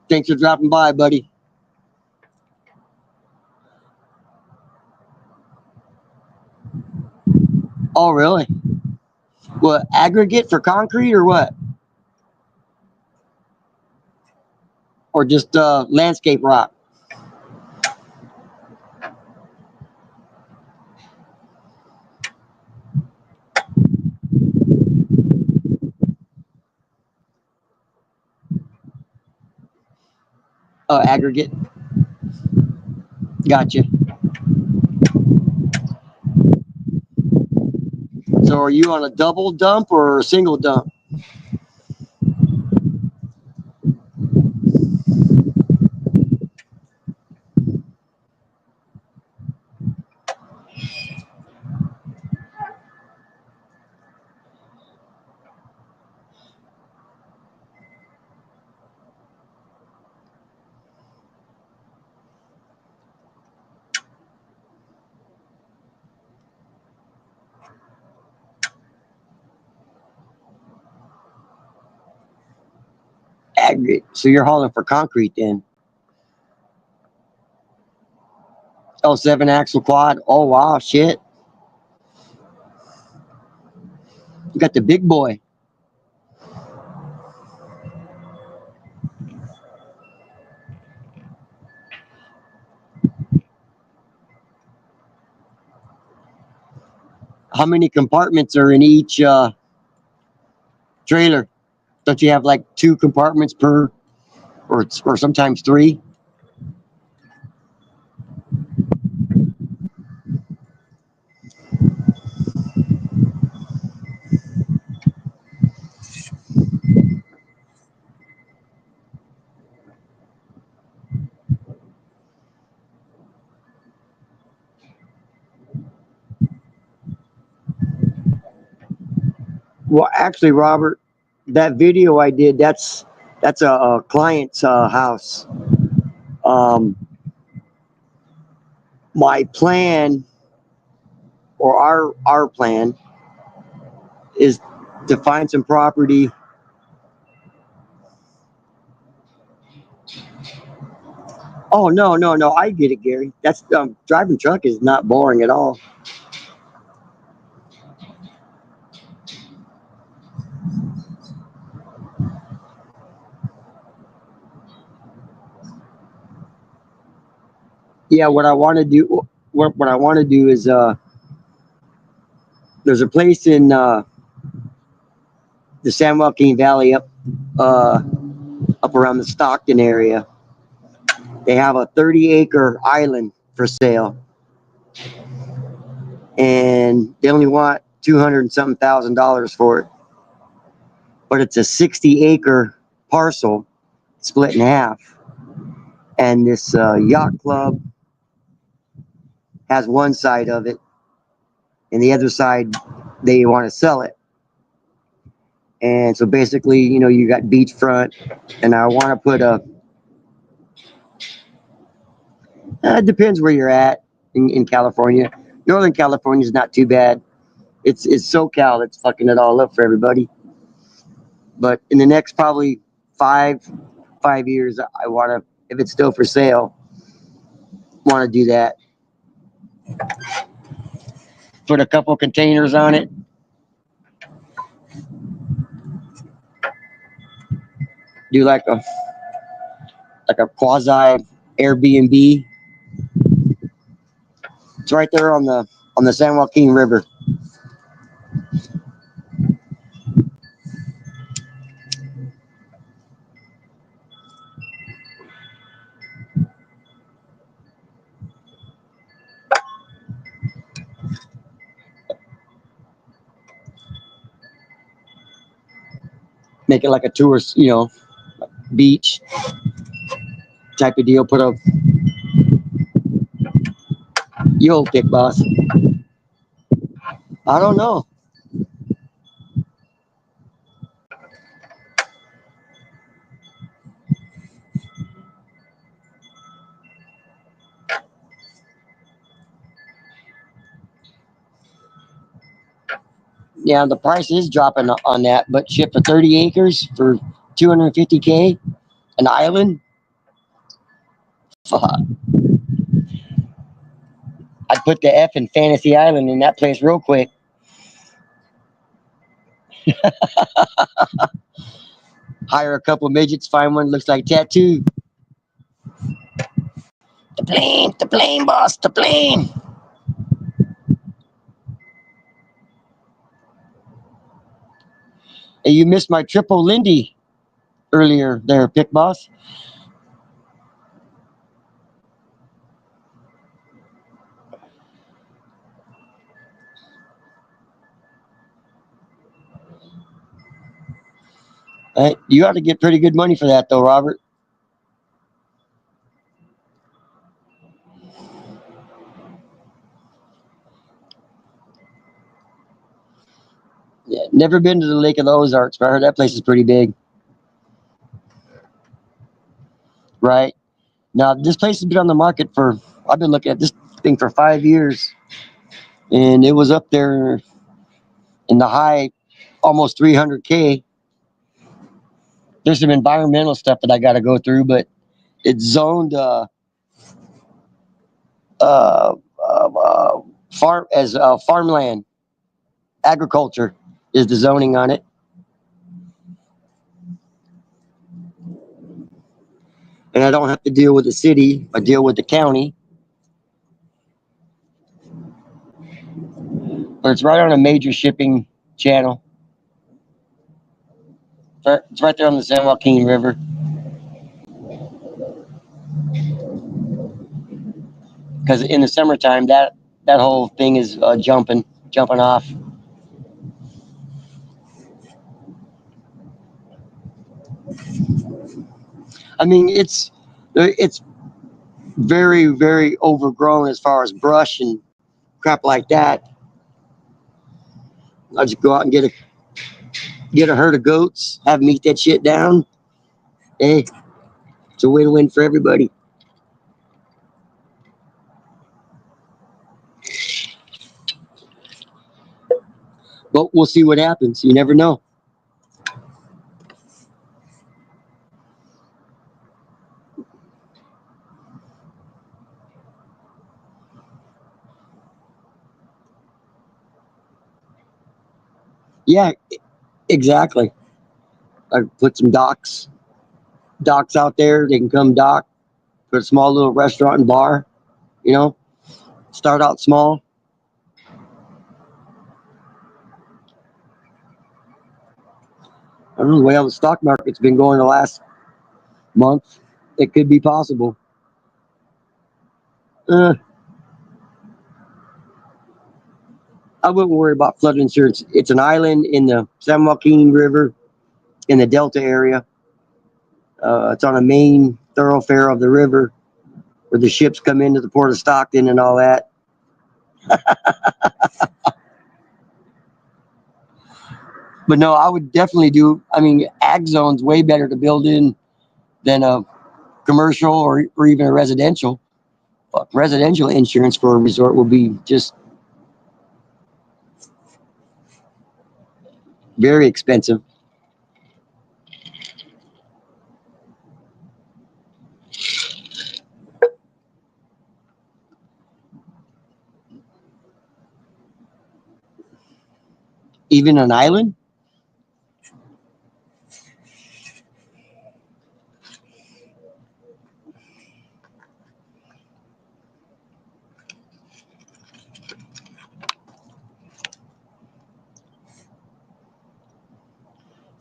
Thanks for dropping by, buddy. Oh, really? What, aggregate for concrete or what? Or just landscape rock? Oh, aggregate. Gotcha. So are you on a double dump or a single dump? Aggregate. So you're hauling for concrete then? Oh, 7-axle quad. Oh, wow, shit. You got the big boy. How many compartments are in each trailer? Don't you have like 2 compartments per, or sometimes 3? Well, actually, Robert, that video I did, that's a client's house. Um, my plan, or our plan, is to find some property. Oh, no, no, no, I get it, Gary. That's driving truck is not boring at all. Yeah, what I want to do, what I want to do is there's a place in the San Joaquin Valley uh, up around the Stockton area. They have a 30-acre island for sale, and they only want 200 and something $1,000 for it. But it's a 60-acre parcel split in half, and this yacht club has one side of it, and the other side they want to sell it. And so basically, you know, you got beachfront, and I want to put a. It depends where you're at in California. Northern California is not too bad. It's SoCal that's fucking it all up for everybody. But in the next probably five years, I want to, if it's still for sale, want to do that. Put a couple containers on it, do like a quasi Airbnb. It's right there on the San Joaquin River. Make it like a tourist, beach type of deal. Put a yo pick boss. I don't know. Yeah, the price is dropping on that, but ship to 30 acres for 250K, an island. Fuck. I'd put the F in Fantasy Island in that place real quick. Hire a couple of midgets, find one that looks like tattoo. The plane, boss, the plane. Hey, you missed my triple Lindy earlier there, pick boss. You ought to get pretty good money for that, though, Robert. Yeah, never been to the Lake of the Ozarks, but I heard that place is pretty big. Right now, this place has been on the market for. I've been looking at this thing for 5 years, and it was up there in the high, almost 300K. There's some environmental stuff that I got to go through, but it's zoned uh, farmland. Agriculture is the zoning on it, and I don't have to deal with the city. I deal with the county, but it's right on a major shipping channel. It's right there on the San Joaquin River. Because in the summertime, that whole thing is jumping off. I mean, it's very, very overgrown as far as brush and crap like that. I'll just go out and get a herd of goats, have them eat that shit down. Hey, it's a win-win for everybody. But we'll see what happens. You never know. Yeah, exactly. I put some docks out there. They can come dock. Put a small little restaurant and bar. Start out small. I don't know the way how the stock market's been going the last month. It could be possible. I wouldn't worry about flood insurance. It's an island in the San Joaquin River in the Delta area. It's on a main thoroughfare of the river where the ships come into the port of Stockton and all that. But no, I would definitely ag zone's way better to build in than a commercial or even a residential. But residential insurance for a resort will be just very expensive. Even an island?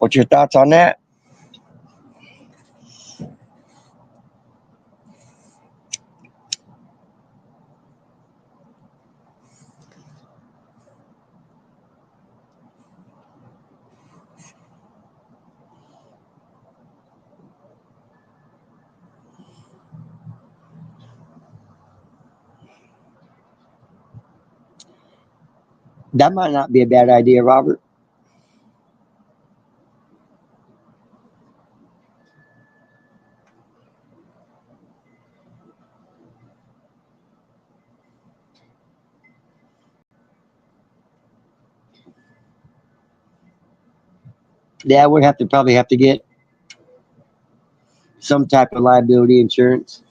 What's your thoughts on that? That might not be a bad idea, Robert. Yeah, I would have to probably have to get some type of liability insurance,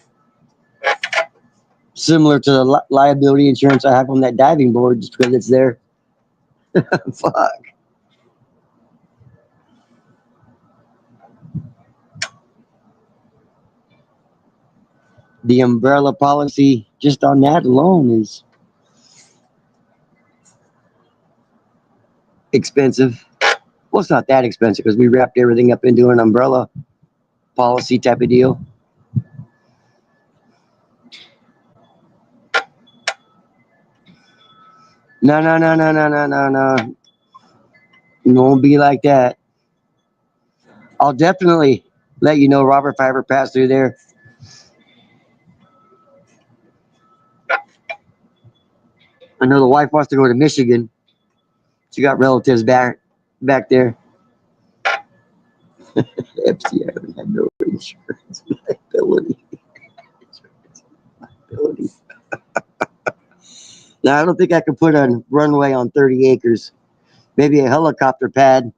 similar to the liability insurance I have on that diving board, just because it's there. Fuck. The umbrella policy, just on that alone, is expensive. Well, it's not that expensive because we wrapped everything up into an umbrella policy type of deal. No, no, no, no, no, no, no, no. It won't be like that. I'll definitely let you know, Robert, if I ever pass through there. I know the wife wants to go to Michigan. She got relatives back there. FCI had no insurance liability. Now, I don't think I could put a runway on 30 acres. Maybe a helicopter pad.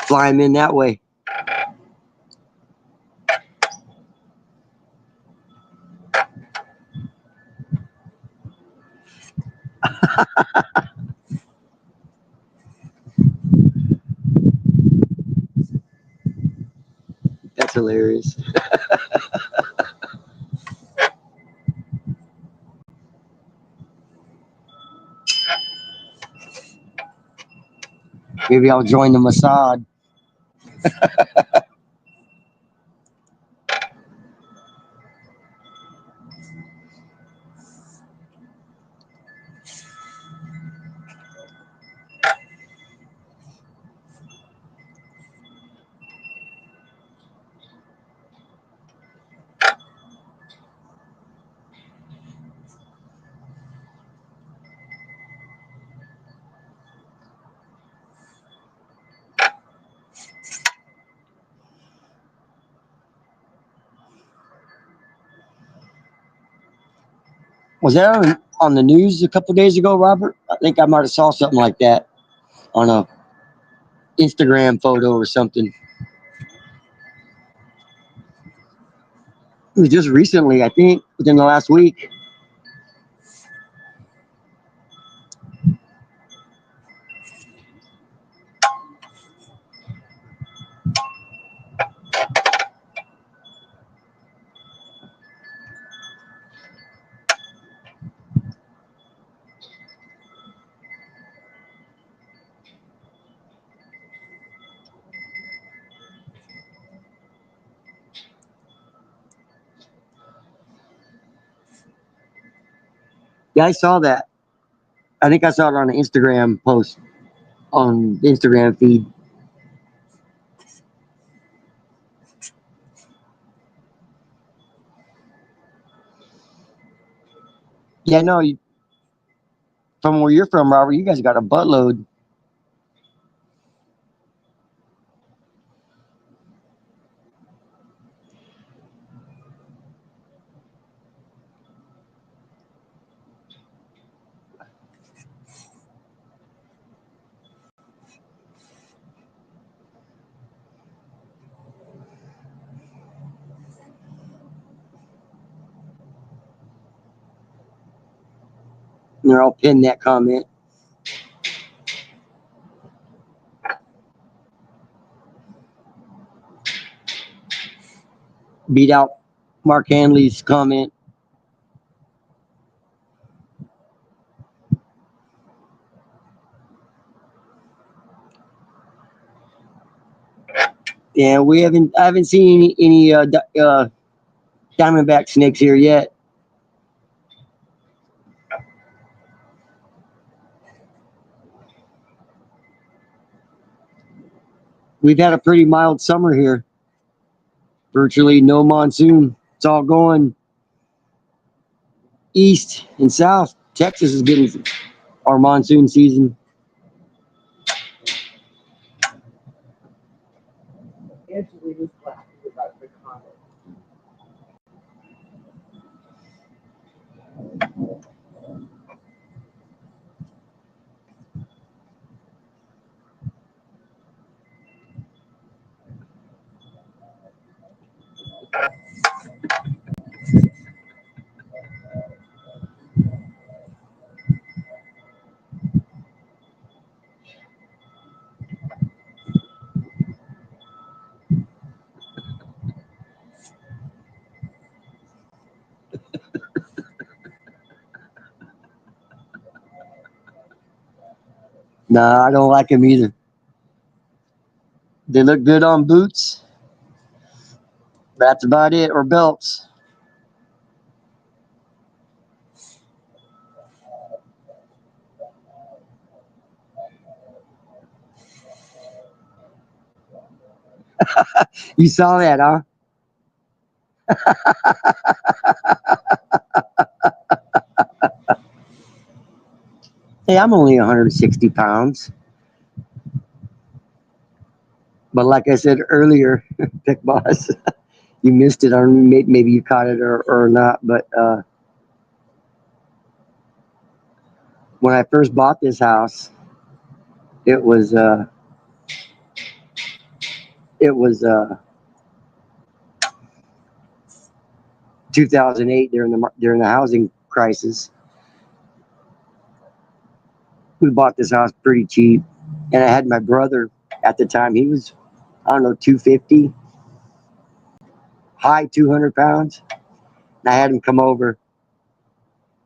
Fly them in that way. That's hilarious. Maybe I'll join the Mossad. Was that on the news a couple days ago, Robert? I think I might have saw something like that on a Instagram photo or something. It was just recently, I think, within the last week. Yeah, I saw that. I think I saw it on an Instagram post on the Instagram feed. Yeah, no, from where you're from, Robert, you guys got a buttload. And they're all pinned that comment. Beat out Mark Hanley's comment. Yeah, I haven't seen any diamondback snakes here yet. We've had a pretty mild summer here. Virtually no monsoon. It's all going east and south. Texas is getting our monsoon season. Nah, I don't like them either. They look good on boots. That's about it, or belts. You saw that, huh? Hey, I'm only 160 pounds. But like I said earlier, Pick Boss, you missed it, or maybe you caught it or not. But when I first bought this house, it was 2008 during the housing crisis. We bought this house pretty cheap, and I had my brother at the time. He was, I don't know, 250, high 200 pounds. And I had him come over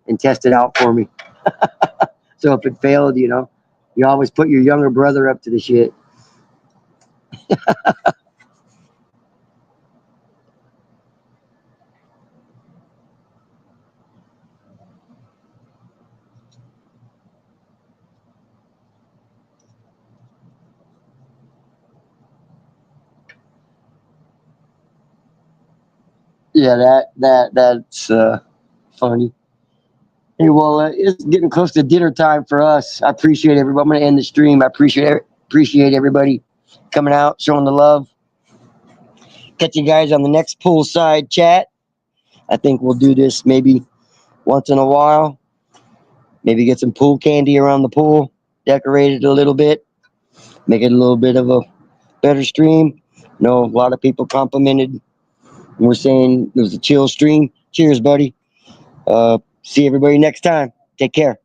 and test it out for me. So if it failed, you always put your younger brother up to the shit. Yeah, that's funny. Hey, well, it's getting close to dinner time for us. I appreciate everybody. I'm gonna end the stream. I appreciate everybody coming out, showing the love. Catch you guys on the next poolside chat. I think we'll do this maybe once in a while. Maybe get some pool candy around the pool, decorate it a little bit, make it a little bit of a better stream. A lot of people complimented and were saying it was a chill stream. Cheers, buddy. See everybody next time. Take care.